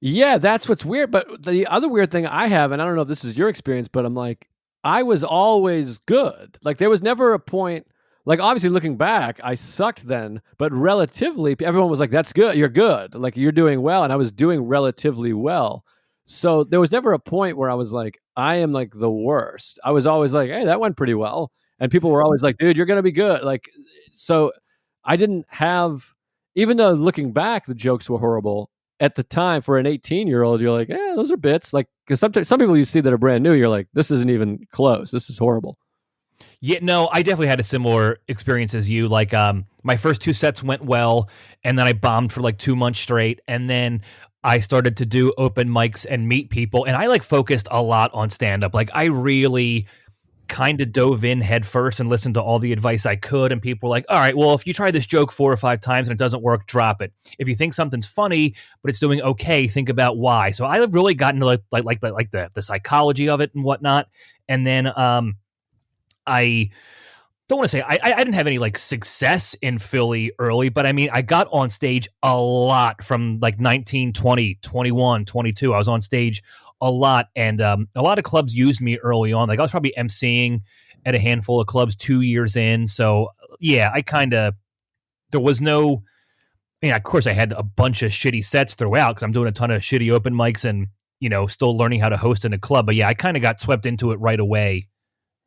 Yeah, that's what's weird. But the other weird thing I have, and I don't know if this is your experience, but I'm like, I was always good. Like there was never a point. Like, obviously, looking back, I sucked then, but relatively, everyone was like, that's good, you're good, like, you're doing well, and I was doing relatively well. So there was never a point where I was like, I am, like, the worst. I was always like, hey, that went pretty well. And people were always like, dude, you're going to be good. Like, so I didn't have, even though looking back, the jokes were horrible, at the time, for an 18-year-old, you're like, yeah, those are bits. Like, because some people you see that are brand new, you're like, this isn't even close. This is horrible. Yeah, no, I definitely had a similar experience as you. Like, my first 2 sets went well, and then I bombed for like 2 months straight, and then I started to do open mics and meet people, and I like focused a lot on stand-up. Like, I really kind of dove in head first and listened to all the advice I could, and people were like, all right, well, if you try this joke 4 or 5 times and it doesn't work, drop it. If you think something's funny, but it's doing okay, think about why. So I have really gotten to like the psychology of it and whatnot, and then I don't want to say I didn't have any like success in Philly early, but I mean, I got on stage a lot from like 19, 20, 21, 22. I was on stage a lot, and a lot of clubs used me early on. Like I was probably emceeing at a handful of clubs 2 years in. So yeah, there was no, I mean, of course I had a bunch of shitty sets throughout because I'm doing a ton of shitty open mics and, you know, still learning how to host in a club. But yeah, I kind of got swept into it right away.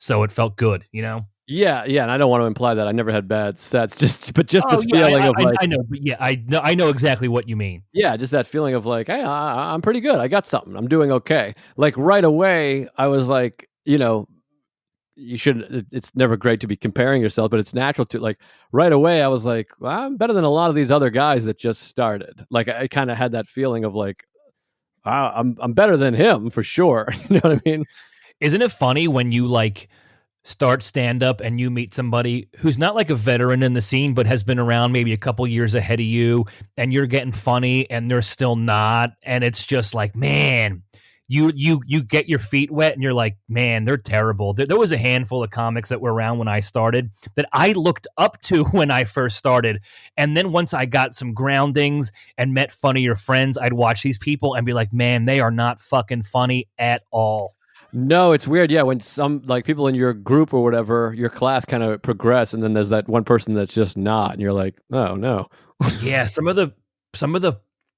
So it felt good, you know? Yeah, and I don't want to imply that I never had bad sets, but just the feeling of like, I know, but yeah, I know exactly what you mean. Yeah, just that feeling of like, hey, I'm pretty good. I got something. I'm doing okay. Like right away, I was like, you know, it's never great to be comparing yourself, but it's natural to, like, right away I was like, well, I'm better than a lot of these other guys that just started. Like I kind of had that feeling of like, wow, I'm better than him for sure. You know what I mean? Isn't it funny when you like start stand up and you meet somebody who's not like a veteran in the scene, but has been around maybe a couple years ahead of you, and you're getting funny and they're still not. And it's just like, man, you get your feet wet and you're like, man, they're terrible. There was a handful of comics that were around when I started that I looked up to when I first started. And then once I got some groundings and met funnier friends, I'd watch these people and be like, man, they are not fucking funny at all. No, it's weird. Yeah, when some like people in your group or whatever, your class kind of progress, and then there's that one person that's just not, and you're like, oh no. Yeah, some of the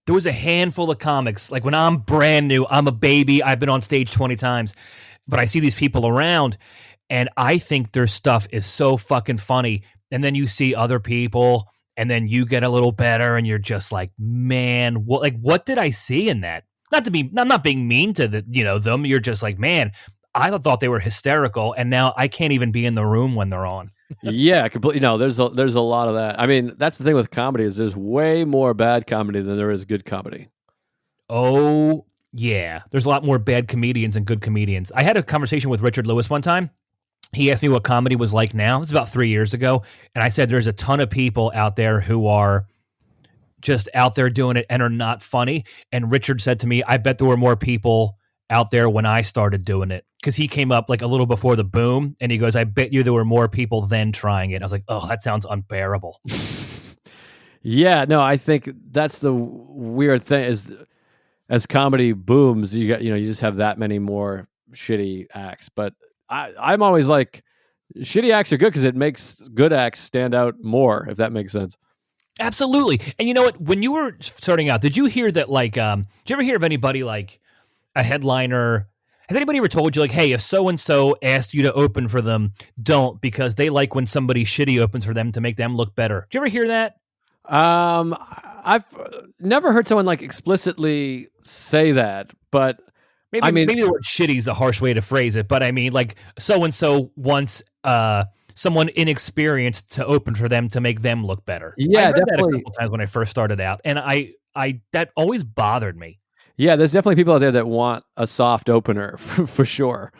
There was a handful of comics. Like when I'm brand new, I'm a baby. I've been on stage 20 times, but I see these people around and I think their stuff is so fucking funny. And then you see other people and then you get a little better and you're just like, man, what did I see in that? I'm not being mean to them. You're just like, man, I thought they were hysterical. And now I can't even be in the room when they're on. Yeah, completely. No, there's a lot of that. I mean, that's the thing with comedy is there's way more bad comedy than there is good comedy. Oh, yeah. There's a lot more bad comedians than good comedians. I had a conversation with Richard Lewis one time. He asked me what comedy was like now. It's about 3 years ago. And I said, there's a ton of people out there who are just out there doing it and are not funny. And Richard said to me, I bet there were more people out there when I started doing it. Because he came up like a little before the boom. And he goes, I bet you there were more people then trying it. I was like, oh, that sounds unbearable. Yeah, no, I think that's the weird thing is as comedy booms, you just have that many more shitty acts. But I'm always like, shitty acts are good because it makes good acts stand out more, if that makes sense. Absolutely. And you know what? When you were starting out, did you hear that, like, did you ever hear of anybody like a headliner? Has anybody ever told you, like, hey, if so-and-so asked you to open for them, don't, because they like when somebody shitty opens for them to make them look better? Did you ever hear that? I've never heard someone like explicitly say that, but maybe the word shitty is a harsh way to phrase it, but I mean, like, so-and-so wants someone inexperienced to open for them to make them look better. Yeah, I heard definitely. that a couple times when I first started out, and I that always bothered me. Yeah, there's definitely people out there that want a soft opener for sure.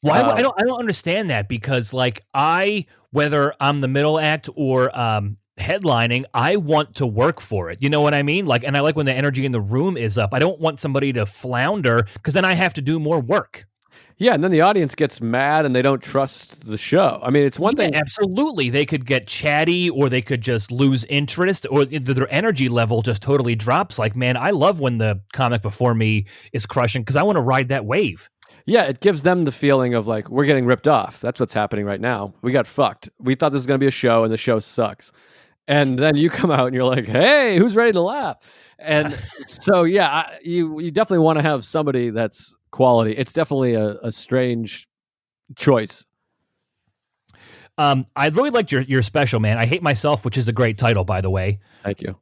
Well, I don't understand that because, like, whether I'm the middle act or headlining, I want to work for it. You know what I mean? Like, and I like when the energy in the room is up. I don't want somebody to flounder because then I have to do more work. Yeah, and then the audience gets mad and they don't trust the show. I mean, it's one thing. Absolutely. They could get chatty or they could just lose interest or their energy level just totally drops. Like, man, I love when the comic before me is crushing because I want to ride that wave. Yeah, it gives them the feeling of like, we're getting ripped off. That's what's happening right now. We got fucked. We thought this was going to be a show and the show sucks. And then you come out and you're like, hey, who's ready to laugh? And so, yeah, you definitely want to have somebody that's quality. It's definitely a strange choice. I really liked your special, man. I Hate Myself, which is a great title, by the way. Thank you.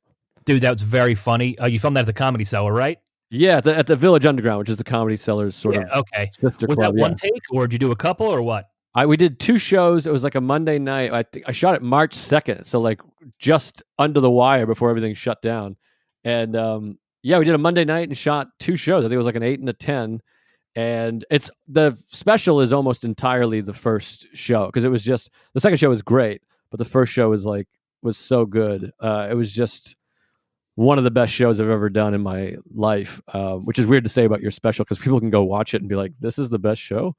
Dude, that was very funny. You filmed that at the Comedy Cellar, right? Yeah, at the Village Underground, which is the Comedy Cellar's sort of okay. sister was club. Was that one take, or did you do a couple, or what? We did 2 shows. It was like a Monday night. I shot it March 2nd, so like just under the wire before everything shut down. And yeah, we did a Monday night and shot 2 shows. I think it was like an 8 and a 10. And it's the special is almost entirely the first show because it was just the second show was great, but the first show was so good. It was just one of the best shows I've ever done in my life, which is weird to say about your special because people can go watch it and be like, "This is the best show."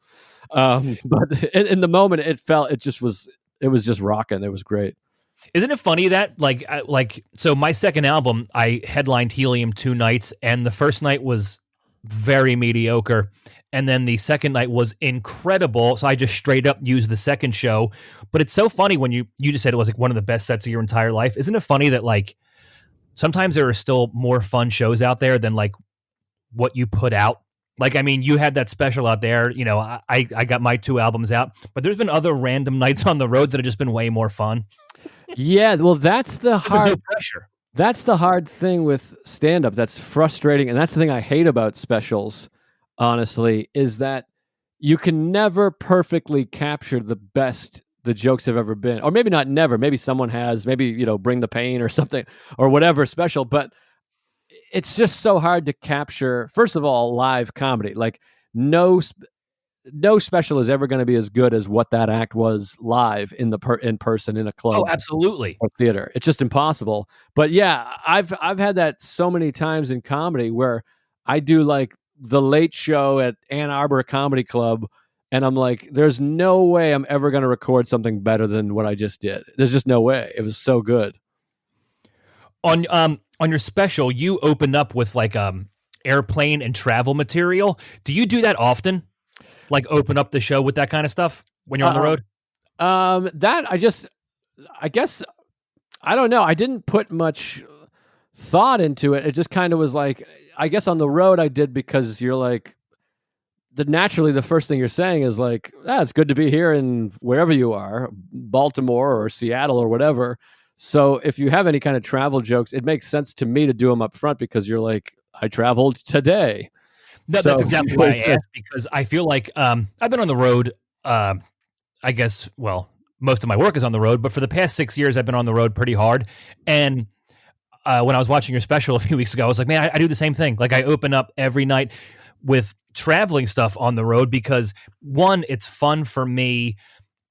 But in the moment, it was just rocking. It was great. Isn't it funny that so my second album, I headlined Helium 2 nights, and the first night was very mediocre, and then the second night was incredible. So I just straight up used the second show. But it's so funny when you just said it was like one of the best sets of your entire life. Isn't it funny that like sometimes there are still more fun shows out there than like what you put out? Like, I mean, you had that special out there. You know, I got my 2 albums out, but there's been other random nights on the road that have just been way more fun. Yeah, well, that's the hard no pressure. That's the hard thing with stand-up. That's frustrating, and that's the thing I hate about specials, honestly, is that you can never perfectly capture the best the jokes have ever been. Or maybe not never. Maybe someone has. Maybe, Bring the Pain or something, or whatever special. But it's just so hard to capture, first of all, live comedy. Like, no special is ever going to be as good as what that act was live in person in a club. Oh, absolutely. Or theater. It's just impossible. But yeah, I've had that so many times in comedy where I do like the late show at Ann Arbor Comedy Club, and I'm like, there's no way I'm ever going to record something better than what I just did. There's just no way. It was so good. On your special, you opened up with like airplane and travel material. Do you do that often? Like open up the show with that kind of stuff when you're on the road? That I guess, I don't know. I didn't put much thought into it. It just kind of was like, I guess on the road I did because you're like, naturally the first thing you're saying is like, it's good to be here in wherever you are, Baltimore or Seattle or whatever. So if you have any kind of travel jokes, it makes sense to me to do them up front because you're like, I traveled today. No, So- that's exactly why I asked, because I feel like I've been on the road, I guess, well, most of my work is on the road, but for the past 6 years, I've been on the road pretty hard. And when I was watching your special a few weeks ago, I was like, man, I do the same thing. Like I open up every night with traveling stuff on the road because, one, it's fun for me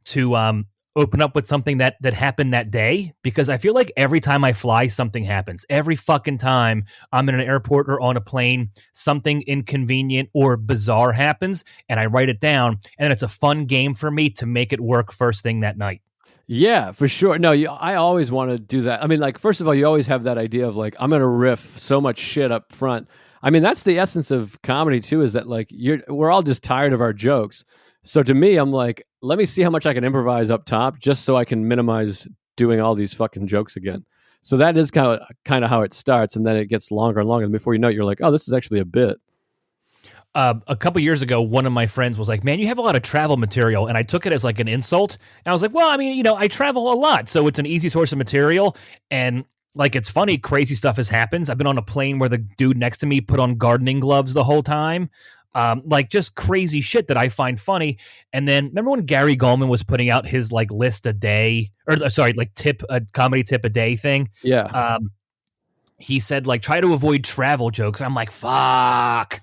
to open up with something that happened that day, because I feel like every time I fly, something happens. Every fucking time I'm in an airport or on a plane, something inconvenient or bizarre happens, and I write it down, and it's a fun game for me to make it work first thing that night. Yeah, for sure. No, I always want to do that. I mean, like, first of all, you always have that idea of like, I'm going to riff so much shit up front. I mean, that's the essence of comedy too, is that like we're all just tired of our jokes. So to me, I'm like, let me see how much I can improvise up top just so I can minimize doing all these fucking jokes again. So that is kind of how it starts. And then it gets longer and longer. And before you know it, you're like, oh, this is actually a bit. A couple years ago, one of my friends was like, man, you have a lot of travel material. And I took it as like an insult. And I was like, well, I mean, I travel a lot, so it's an easy source of material. And like, it's funny, crazy stuff has happened. I've been on a plane where the dude next to me put on gardening gloves the whole time. Like just crazy shit that I find funny. And then remember when Gary Goldman was putting out his like list a day, or sorry, like comedy tip a day thing? Yeah. He said like, try to avoid travel jokes. I'm like, fuck.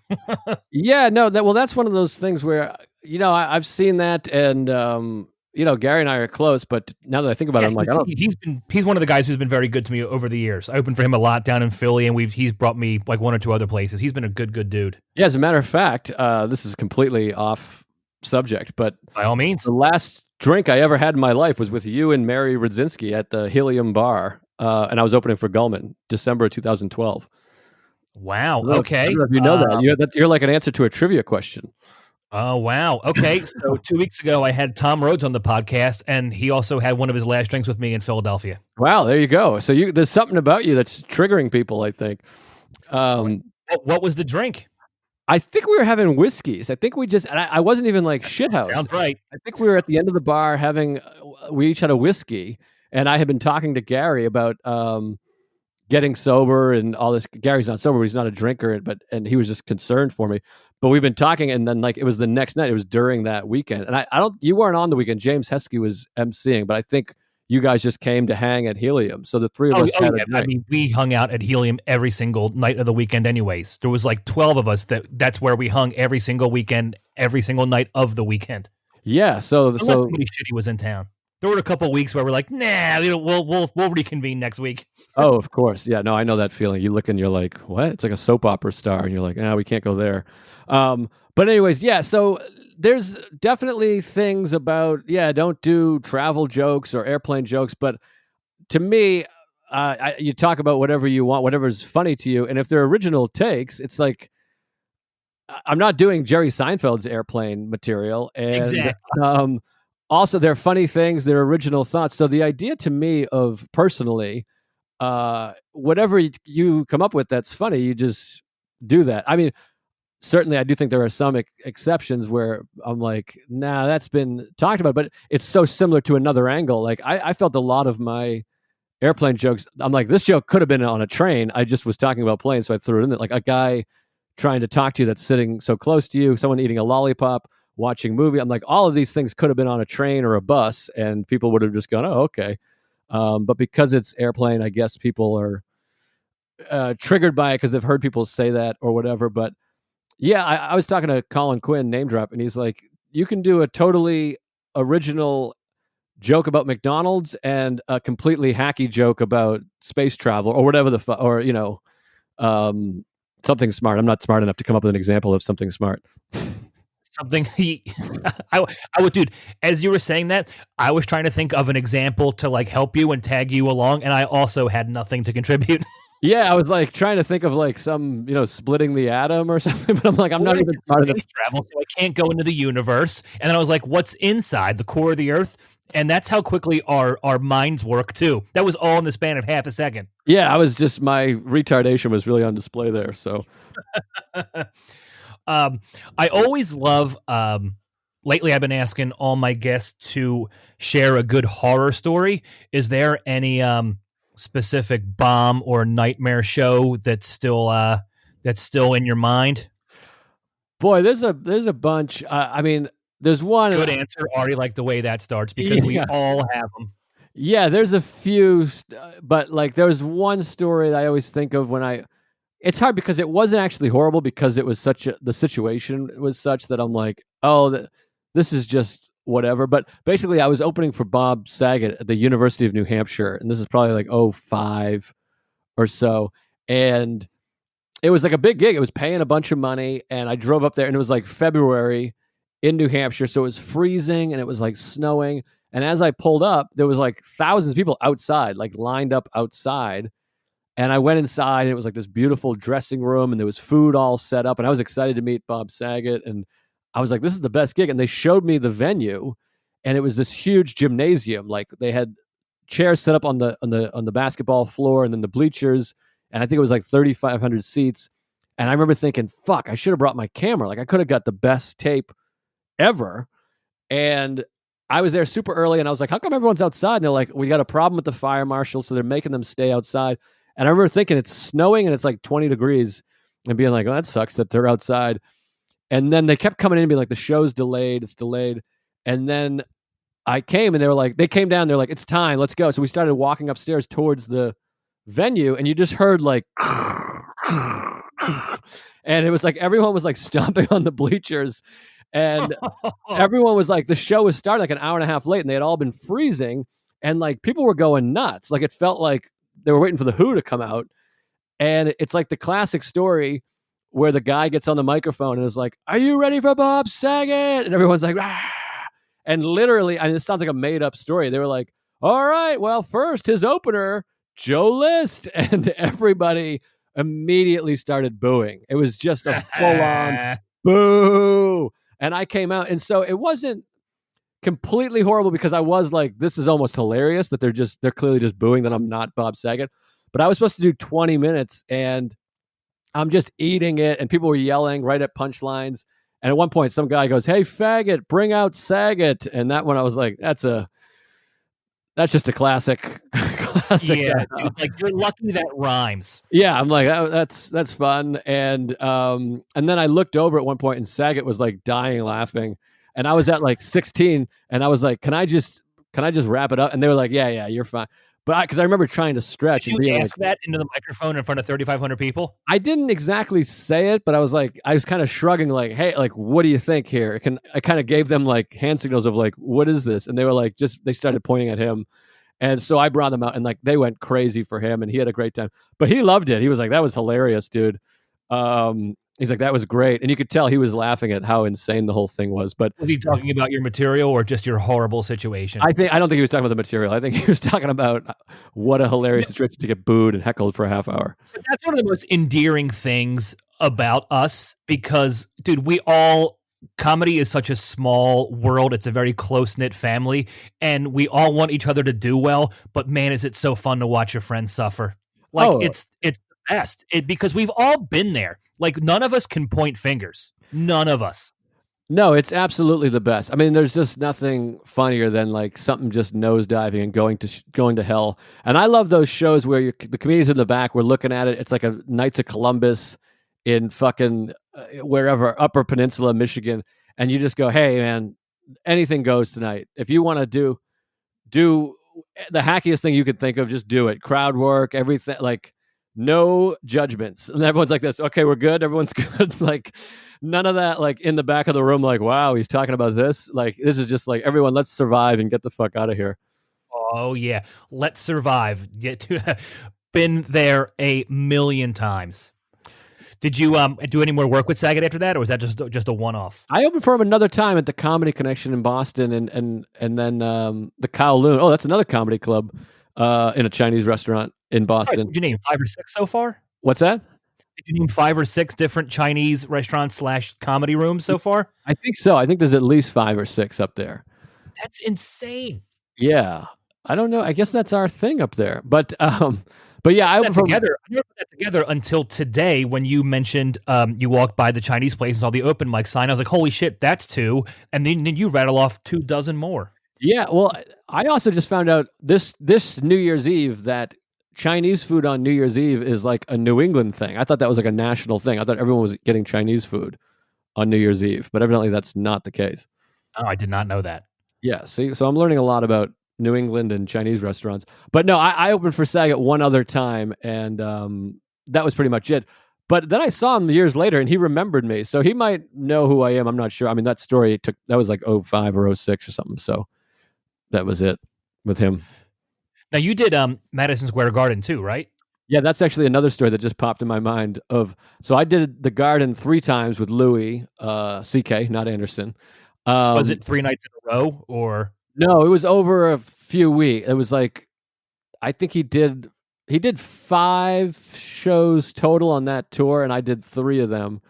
Yeah, no, that's one of those things where, I've seen that, and Gary and I are close, but now that I think about it, I'm like, he's one of the guys who's been very good to me over the years. I opened for him a lot down in Philly, and he's brought me like one or two other places. He's been a good dude. Yeah, as a matter of fact, this is completely off subject, but by all means, the last drink I ever had in my life was with you and Mary Rudzinski at the Helium Bar, and I was opening for Gulman, December of 2012. Wow. Okay. I don't know if you know that. You're like an answer to a trivia question. Oh, wow. Okay. So 2 weeks ago, I had Tom Rhodes on the podcast, and he also had one of his last drinks with me in Philadelphia. Wow. There you go. So there's something about you that's triggering people, I think. What was the drink? I think we were having whiskeys. I think I wasn't even like shithouse. Sounds right. I think we were at the end of the bar we each had a whiskey, and I had been talking to Gary about getting sober and all this. Gary's not sober, he's not a drinker, and he was just concerned for me. But we've been talking, and then like it was the next night. It was during that weekend, and you weren't on the weekend. James Heskey was emceeing, but I think you guys just came to hang at Helium. So the three of us had a night. I mean, we hung out at Helium every single night of the weekend anyways. There was like 12 of us that's where we hung every single weekend, every single night of the weekend. Yeah, so somebody shitty was in town. There were a couple of weeks where we're like, nah, we'll reconvene next week. Oh, of course. Yeah, no, I know that feeling. You look and you're like, what? It's like a soap opera star, and you're like, we can't go there. But anyways, yeah, so there's definitely things about, don't do travel jokes or airplane jokes. But to me, you talk about whatever you want, whatever's funny to you. And if they're original takes, it's I'm not doing Jerry Seinfeld's airplane material. And exactly. Also, they're funny things, they're original thoughts. So the idea to me of personally, whatever you come up with that's funny, you just do that. I mean, certainly I do think there are some exceptions where I'm like, nah, that's been talked about, but it's so similar to another angle. Like I felt a lot of my airplane jokes, I'm like, this joke could have been on a train. I just was talking about planes, so I threw it in there. Like a guy trying to talk to you that's sitting so close to you, someone eating a lollipop, watching a movie. I'm like, all of these things could have been on a train or a bus, and people would have just gone, oh, okay. But because it's airplane, I guess people are triggered by it because they've heard people say that or whatever. But yeah, I was talking to Colin Quinn, name drop, and he's like, you can do a totally original joke about McDonald's and a completely hacky joke about space travel or whatever something smart. I'm not smart enough to come up with an example of something smart. Something I would, dude, as you were saying that, I was trying to think of an example to like help you and tag you along, and I also had nothing to contribute. Yeah, I was like trying to think of like some, splitting the atom or something, but I'm like, I'm not even smart enough. Travel, so I can't go into the universe. And then I was like, what's inside the core of the Earth? And that's how quickly our minds work too. That was all in the span of half a second. Yeah, I was just my retardation was really on display there. So I always love. Lately, I've been asking all my guests to share a good horror story. Is there any specific bomb or nightmare show that's still in your mind? boy, there's a bunch. I mean, there's one. Good answer. Already like the way that starts because we all have them. Yeah, there's a few, but like there's one story that I always think of when it's hard because it wasn't actually horrible because it was the situation was such that I'm like, oh, this is just whatever. But basically, I was opening for Bob Saget at the University of New Hampshire, and this is probably like 05 or so, and it was like a big gig. It was paying a bunch of money, and I drove up there, and it was like February in New Hampshire, so it was freezing and it was like snowing. And as I pulled up, there was like thousands of people outside, like lined up outside. And I went inside, and it was like this beautiful dressing room, and there was food all set up. And I was excited to meet Bob Saget, and I was like, "This is the best gig." And they showed me the venue, and it was this huge gymnasium. Like they had chairs set up on the basketball floor, and then the bleachers, and I think it was like 3,500 seats. And I remember thinking, "Fuck, I should have brought my camera. Like I could have got the best tape ever." And I was there super early, and I was like, "How come everyone's outside?" And they're like, "We got a problem with the fire marshal, so they're making them stay outside." And I remember thinking it's snowing and it's like 20 degrees and being like, "Oh, that sucks that they're outside." And then they kept coming in and being like, "The show's delayed. It's delayed." And then I came, and they came down. They're like, "It's time. Let's go." So we started walking upstairs towards the venue, and you just heard like, and it was like everyone was like stomping on the bleachers. And everyone was like, the show was starting like an hour and a half late, and they had all been freezing, and like people were going nuts. Like it felt like they were waiting for the Who to come out. And it's like the classic story where the guy gets on the microphone and is like, "Are you ready for Bob Saget?" And everyone's like, "Ah." And literally, I mean, this sounds like a made up story. They were like, "All right, well, first his opener, Joe List." And everybody immediately started booing. It was just a full on boo. And I came out, and so it wasn't completely horrible because I was like, this is almost hilarious that they're clearly just booing that I'm not Bob Saget. But I was supposed to do 20 minutes, and I'm just eating it, and people were yelling right at punchlines. And at one point, some guy goes, "Hey, faggot, bring out Saget." And that one, I was like, that's just a classic. Yeah, dude, like you're lucky that rhymes. Yeah, I'm like, that's fun. And then I looked over at one point, and Saget was like dying laughing, and I was at like 16, and I was like, "Can I just wrap it up?" And they were like, "Yeah, you're fine." But because I remember trying to stretch. Did you ask that into the microphone in front of 3,500 people? I didn't exactly say it, but I was kind of shrugging, like, "Hey, like, what do you think here?" I kind of gave them like hand signals of like, "What is this?" And they were like, they started pointing at him. And so I brought them out, and like they went crazy for him, and he had a great time. But he loved it. He was like, "That was hilarious, dude." He's like, "That was great," and you could tell he was laughing at how insane the whole thing was. But was he talking about your material or just your horrible situation? I don't think he was talking about the material. I think he was talking about what a hilarious situation to get booed and heckled for a half hour. That's one of the most endearing things about us because, dude, comedy is such a small world. It's a very close-knit family, and we all want each other to do well, but man, is it so fun to watch your friends suffer. Like, it's the best. Because we've all been there. Like, none of us can point fingers. None of us. No, it's absolutely the best. I mean, there's just nothing funnier than like something just nosediving and going to hell. And I love those shows where the comedians in the back, we're looking at it. It's like a Knights of Columbus in fucking wherever, Upper Peninsula, Michigan, and you just go, "Hey, man, anything goes tonight. If you want to do the hackiest thing you could think of, just do it. Crowd work, everything, like no judgments." And everyone's like this, "Okay, we're good. Everyone's good." Like none of that, like in the back of the room, like, "Wow, he's talking about this." Like this is just like, everyone, let's survive and get the fuck out of here. Oh yeah, let's survive. Been there a million times. Did you do any more work with Saget after that, or was that just a one-off? I opened for him another time at the Comedy Connection in Boston, and then the Kowloon. Oh, that's another comedy club in a Chinese restaurant in Boston. Did you name 5 or 6 so far? What's that? Did you name 5 or 6 different Chinese restaurants / comedy rooms so far? I think so. I think there's at least 5 or 6 up there. That's insane. Yeah. I don't know. I guess that's our thing up there. But yeah, I That together. I never put that together until today when you mentioned you walked by the Chinese place and saw the open mic sign. I was like, holy shit, that's two. And then you rattle off 24 more. Yeah, well, I also just found out this New Year's Eve that Chinese food on New Year's Eve is like a New England thing. I thought that was like a national thing. I thought everyone was getting Chinese food on New Year's Eve, but evidently that's not the case. Oh, I did not know that. Yeah, see, so I'm learning a lot about New England and Chinese restaurants. But no, I opened for Saget one other time, and that was pretty much it. But then I saw him years later, and he remembered me, so he might know who I am. I'm not sure. I mean, that was like 05 or 06 or something. So that was it with him. Now you did Madison Square Garden too, right? Yeah, that's actually another story that just popped in my mind. So I did the Garden 3 times with Louis CK, not Anderson. Was it 3 nights in a row or? No, it was over a few weeks. It was like, I think he did 5 shows total on that tour, and I did 3 of them,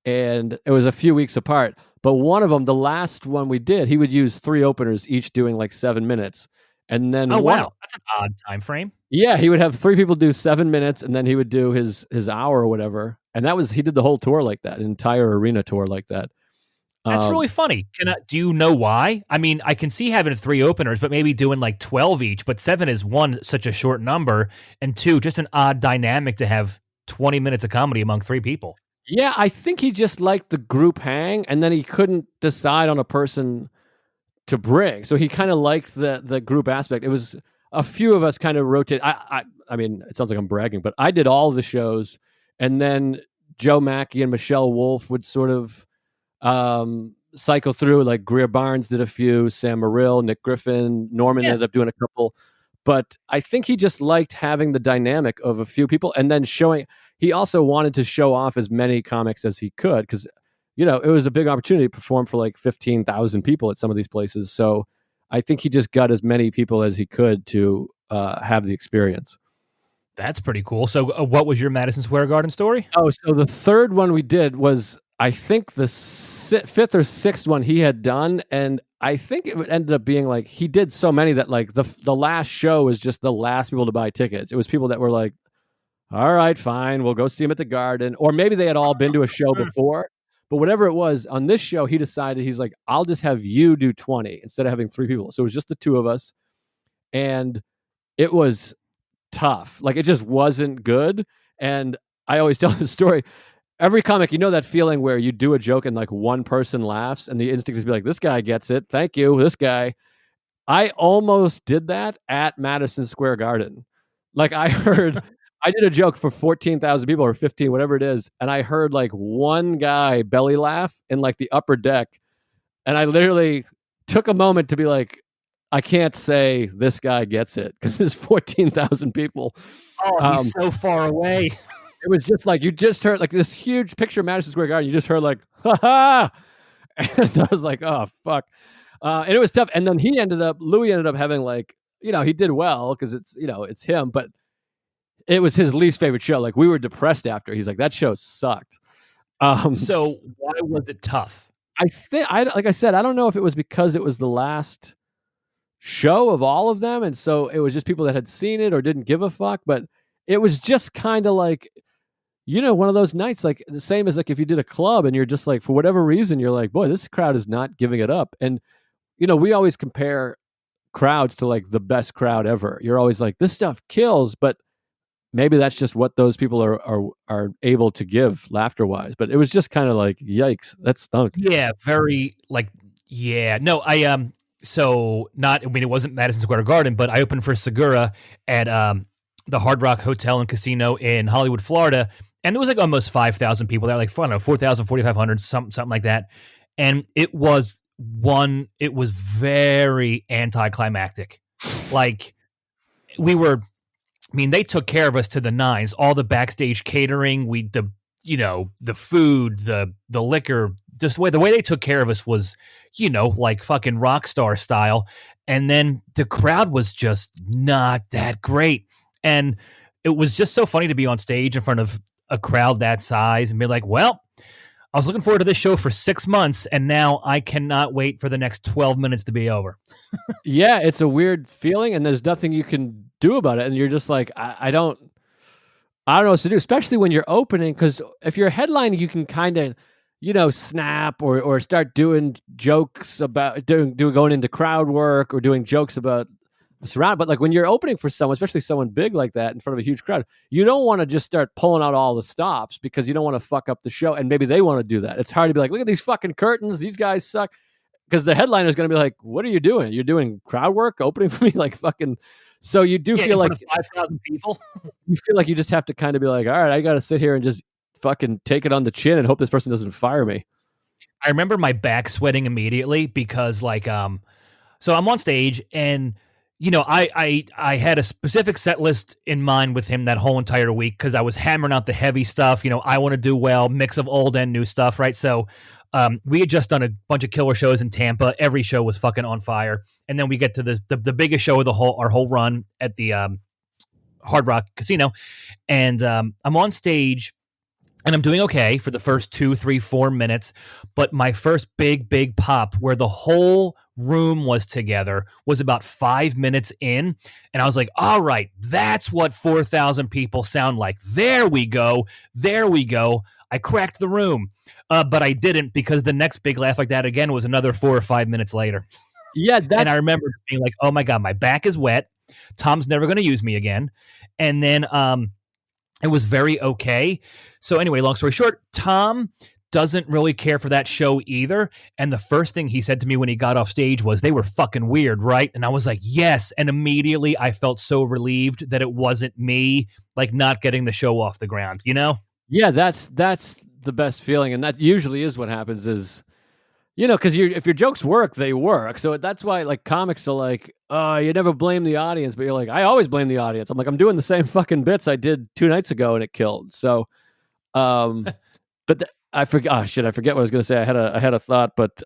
and it was a few weeks apart. But one of them, the last one we did, he would use 3 openers, each doing like 7 minutes, and then wow, that's an odd time frame. Yeah, he would have 3 people do 7 minutes, and then he would do his hour or whatever. And he did the whole tour like that, an entire arena tour like that. That's really funny. Do you know why? I mean, I can see having 3 openers, but maybe doing like 12 each. But 7 is, 1, such a short number, and 2, just an odd dynamic to have 20 minutes of comedy among 3 people. Yeah, I think he just liked the group hang, and then he couldn't decide on a person to bring. So he kind of liked the group aspect. It was a few of us kind of rotate. I mean, it sounds like I'm bragging, but I did all the shows, and then Joe Mackey and Michelle Wolf would sort of cycle through. Like Greer Barnes did a few, Sam Morrill, Nick Griffin, Norman ended up doing a couple. But I think he just liked having the dynamic of a few people, and then he also wanted to show off as many comics as he could, because it was a big opportunity to perform for like 15,000 people at some of these places. So I think he just got as many people as he could to have the experience. That's pretty cool. So what was your Madison Square Garden story? Oh, so the third one we did was, I think, the 5th or 6th one he had done, and I think it ended up being like he did so many that like the last show was just the last people to buy tickets. It was people that were like, all right, fine, we'll go see him at the Garden, or maybe they had all been to a show before. But whatever it was, on this show, he decided, he's like, I'll just have you do 20 instead of having 3 people. So it was just the 2 of us, and it was tough. Like, it just wasn't good. And I always tell the story. Every comic, that feeling where you do a joke and like one person laughs, and the instinct is to be like, this guy gets it. Thank you, this guy. I almost did that at Madison Square Garden. Like, I did a joke for 14,000 people or 15, whatever it is, and I heard like one guy belly laugh in like the upper deck, and I literally took a moment to be like, I can't say this guy gets it because there's 14,000 people. Oh, he's so far away. It was just like, you just heard like this huge picture of Madison Square Garden. You just heard like, ha ha. And I was like, oh, fuck. And it was tough. And then Louis ended up having like, he did well because it's him, but it was his least favorite show. Like, we were depressed after. He's like, that show sucked. So why was it tough? Like I said, I don't know if it was because it was the last show of all of them, and so it was just people that had seen it or didn't give a fuck. But it was just kind of like, one of those nights, like the same as like if you did a club and you're just like, for whatever reason, you're like, boy, this crowd is not giving it up. And we always compare crowds to like the best crowd ever. You're always like, this stuff kills, but maybe that's just what those people are able to give laughter wise. But it was just kind of like, yikes, that stunk. Yeah, very like, yeah. No, it wasn't Madison Square Garden, but I opened for Segura at the Hard Rock Hotel and Casino in Hollywood, Florida. And there was like almost 5,000 people there, like, I don't know, 4,000, 4,500, something like that. And it was very anticlimactic. Like, they took care of us to the nines, all the backstage catering, the food, the liquor, just the way they took care of us was, like fucking rock star style. And then the crowd was just not that great. And it was just so funny to be on stage in front of a crowd that size and be like, well, I was looking forward to this show for 6 months, and now I cannot wait for the next 12 minutes to be over. Yeah, it's a weird feeling, and there's nothing you can do about it. And you're just like, I don't know what to do, especially when you're opening, because if you're headlining, you can kind of, snap or start doing jokes about going into crowd work or doing jokes about the surround. But like when you're opening for someone, especially someone big like that in front of a huge crowd, you don't want to just start pulling out all the stops because you don't want to fuck up the show. And maybe they want to do that. It's hard to be like, look at these fucking curtains. These guys suck. Because the headliner is going to be like, what are you doing? You're doing crowd work opening for me? Like fucking. So you do feel like 5,000 people. You feel like you just have to kind of be like, all right, I got to sit here and just fucking take it on the chin and hope this person doesn't fire me. I remember my back sweating immediately because so I'm on stage and, I had a specific set list in mind with him that whole entire week because I was hammering out the heavy stuff. I want to do well, mix of old and new stuff, right? So we had just done a bunch of killer shows in Tampa. Every show was fucking on fire. And then we get to the biggest show of our whole run at the Hard Rock Casino. And I'm on stage and I'm doing okay for the first 2, 3, 4 minutes. But my first big pop where the whole room was together was about 5 minutes in. And I was like, all right, that's what 4,000 people sound like. There we go. I cracked the room. But I didn't because the next big laugh like that again was another 4 or 5 minutes later. Yeah. And I remember being like, oh my God, my back is wet. Tom's never going to use me again. And then it was very okay. So anyway, long story short, Tom doesn't really care for that show either. And the first thing he said to me when he got off stage was, they were fucking weird, right? And I was like, yes. And immediately I felt so relieved that it wasn't me, like not getting the show off the ground, Yeah, that's the best feeling. And that usually is what happens is, because if your jokes work, they work. So that's why like comics are like, you never blame the audience, but you're like, I always blame the audience. I'm like, I'm doing the same fucking bits I did 2 nights ago and it killed. So, but I forget. Oh shit, I forget what I was gonna say. I had a thought, but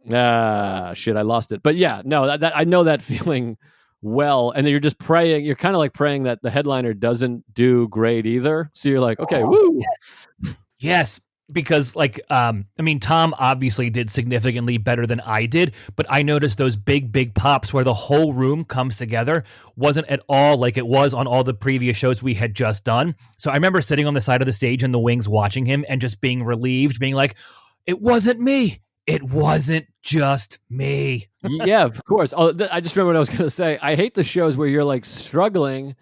shit, I lost it. But yeah, no, that I know that feeling well. And then you're just praying. You're kind of like praying that the headliner doesn't do great either. So you're like, okay, woo. Yes. Because Tom obviously did significantly better than I did, but I noticed those big pops where the whole room comes together wasn't at all like it was on all the previous shows we had just done. So I remember sitting on the side of the stage in the wings watching him and just being relieved, being like, it wasn't me. It wasn't just me. Yeah, of course. I just remember what I was going to say. I hate the shows where you're like struggling.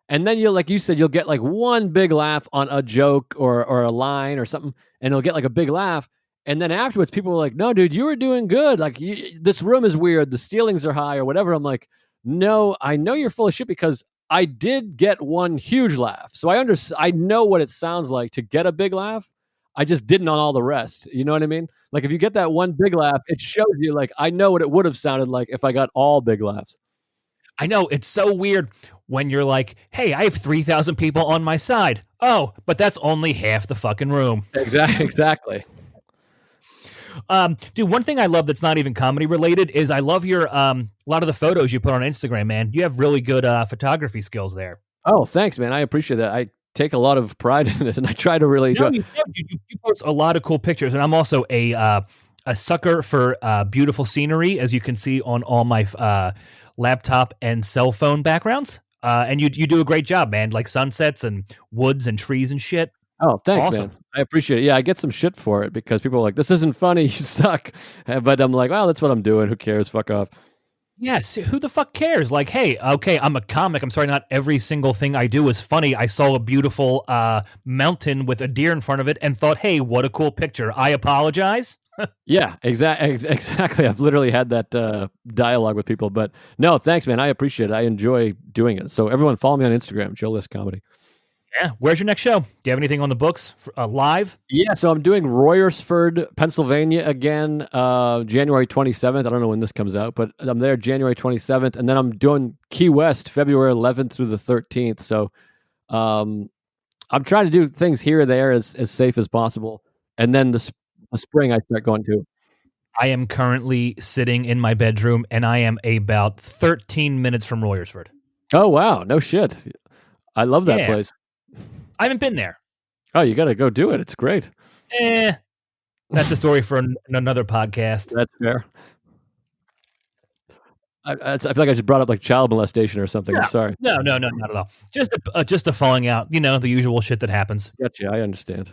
And then you'll, like you said, you'll get like one big laugh on a joke or a line or something, and it'll get like a big laugh. And then afterwards, people are like, no, dude, you were doing good. Like, this room is weird. The ceilings are high or whatever. I'm like, no, I know you're full of shit because I did get one huge laugh. So I know what it sounds like to get a big laugh. I just didn't on all the rest. You know what I mean? Like, if you get that one big laugh, it shows you, like, I know what it would have sounded like if I got all big laughs. I know, it's so weird when you're like, hey, I have 3,000 people on my side. Oh, but that's only half the fucking room. Exactly. Dude, one thing I love that's not even comedy related is I love your a lot of the photos you put on Instagram, man. You have really good photography skills there. Oh, thanks, man. I appreciate that. I take a lot of pride in it, and I try to really enjoy it. You post a lot of cool pictures, and I'm also a sucker for beautiful scenery, as you can see on all my laptop and cell phone backgrounds. And you do a great job, man. Like sunsets and woods and trees and shit. Oh, thanks, awesome. Man. I appreciate it. Yeah, I get some shit for it because people are like, this isn't funny, you suck. But I'm like, well, that's what I'm doing. Who cares? Fuck off. Yes, who the fuck cares? Like, hey, okay, I'm a comic. I'm sorry, not every single thing I do is funny. I saw a beautiful mountain with a deer in front of it and thought, hey, what a cool picture. I apologize. Yeah, exactly. I've literally had that dialogue with people. But no, thanks, man. I appreciate it. I enjoy doing it. So everyone follow me on Instagram, Joe List Comedy. Yeah. Where's your next show? Do you have anything on the books live? Yeah, so I'm doing Royersford, Pennsylvania again, January 27th. I don't know when this comes out, but I'm there January 27th. And then I'm doing Key West, February 11th through the 13th. So I'm trying to do things here or there as safe as possible. And then the spring I start going to. I am currently sitting in my bedroom, and I am about 13 minutes from Royersford. Oh, wow. No shit. I love that place. I haven't been there. Oh, you got to go do it. It's great. That's a story for another podcast. That's fair. I feel like I just brought up like child molestation or something. No, I'm sorry. No, not at all. Just a falling out. The usual shit that happens. Gotcha. I understand.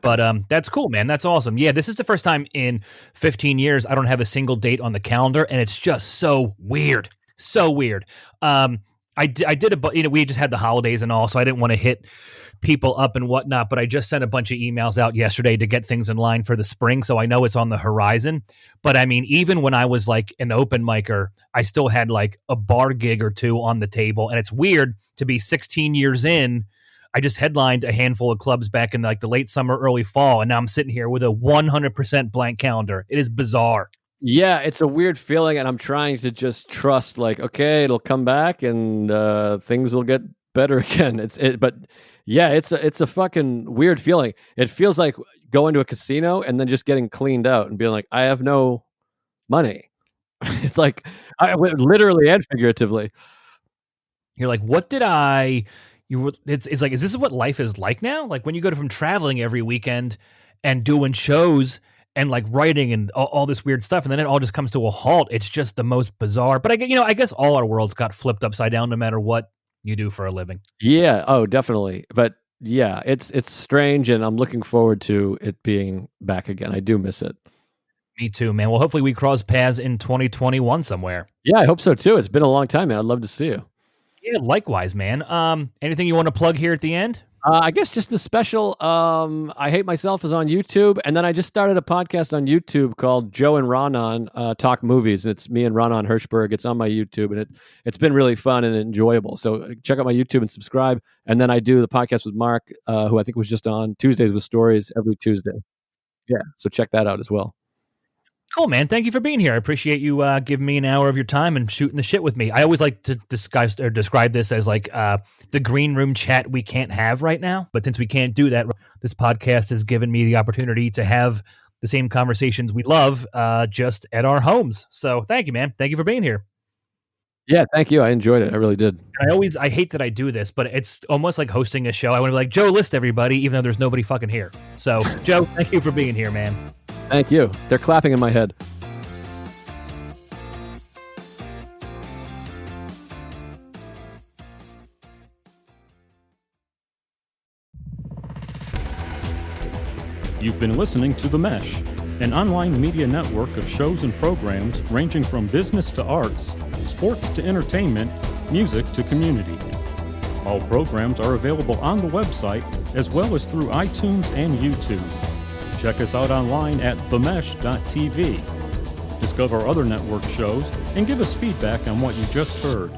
But that's cool, man. That's awesome. Yeah, this is the first time in 15 years I don't have a single date on the calendar, and it's just so weird. So weird. I did we just had the holidays and all, so I didn't want to hit people up and whatnot, but I just sent a bunch of emails out yesterday to get things in line for the spring, so I know it's on the horizon. But I mean, even when I was like an open micer, I still had like a bar gig or two on the table, and it's weird to be 16 years in. I just headlined a handful of clubs back in like the late summer, early fall, and now I'm sitting here with a 100% blank calendar. It is bizarre. Yeah, it's a weird feeling, and I'm trying to just trust, like, okay, it'll come back, and things will get better again. But yeah, it's a fucking weird feeling. It feels like going to a casino and then just getting cleaned out and being like, I have no money. It's like, literally and figuratively. You're like, what did I? It's like, is this what life is like now? Like when you go from traveling every weekend and doing shows and like writing and all this weird stuff, and then it all just comes to a halt. It's just the most bizarre. But I guess all our worlds got flipped upside down, no matter what you do for a living. Yeah. Oh, definitely. But yeah, it's strange, and I'm looking forward to it being back again. I do miss it. Me too, man. Well, hopefully we cross paths in 2021 somewhere. Yeah, I hope so too. It's been a long time, man. I'd love to see you. Yeah, likewise, man. Anything you want to plug here at the end? I guess just the special I Hate Myself is on YouTube, and then I just started a podcast on YouTube called Joe and Ronan Talk Movies. It's me and Ronan Hirschberg. It's on my YouTube, and it's been really fun and enjoyable. So check out my YouTube and subscribe. And then I do the podcast with Mark, who I think was just on Tuesdays with Stories every Tuesday. Yeah, so check that out as well. Cool, man. Thank you for being here. I appreciate you giving me an hour of your time and shooting the shit with me. I always like to describe this as like the green room chat we can't have right now. But since we can't do that, this podcast has given me the opportunity to have the same conversations we love just at our homes. So thank you, man. Thank you for being here. Yeah, thank you. I enjoyed it. I really did. I hate that I do this, but it's almost like hosting a show. I want to be like, Joe, list everybody, even though there's nobody fucking here. So, Joe, thank you for being here, man. Thank you. They're clapping in my head. You've been listening to The Mesh, an online media network of shows and programs ranging from business to arts, sports to entertainment, music to community. All programs are available on the website as well as through iTunes and YouTube. Check us out online at themesh.tv. Discover other network shows and give us feedback on what you just heard.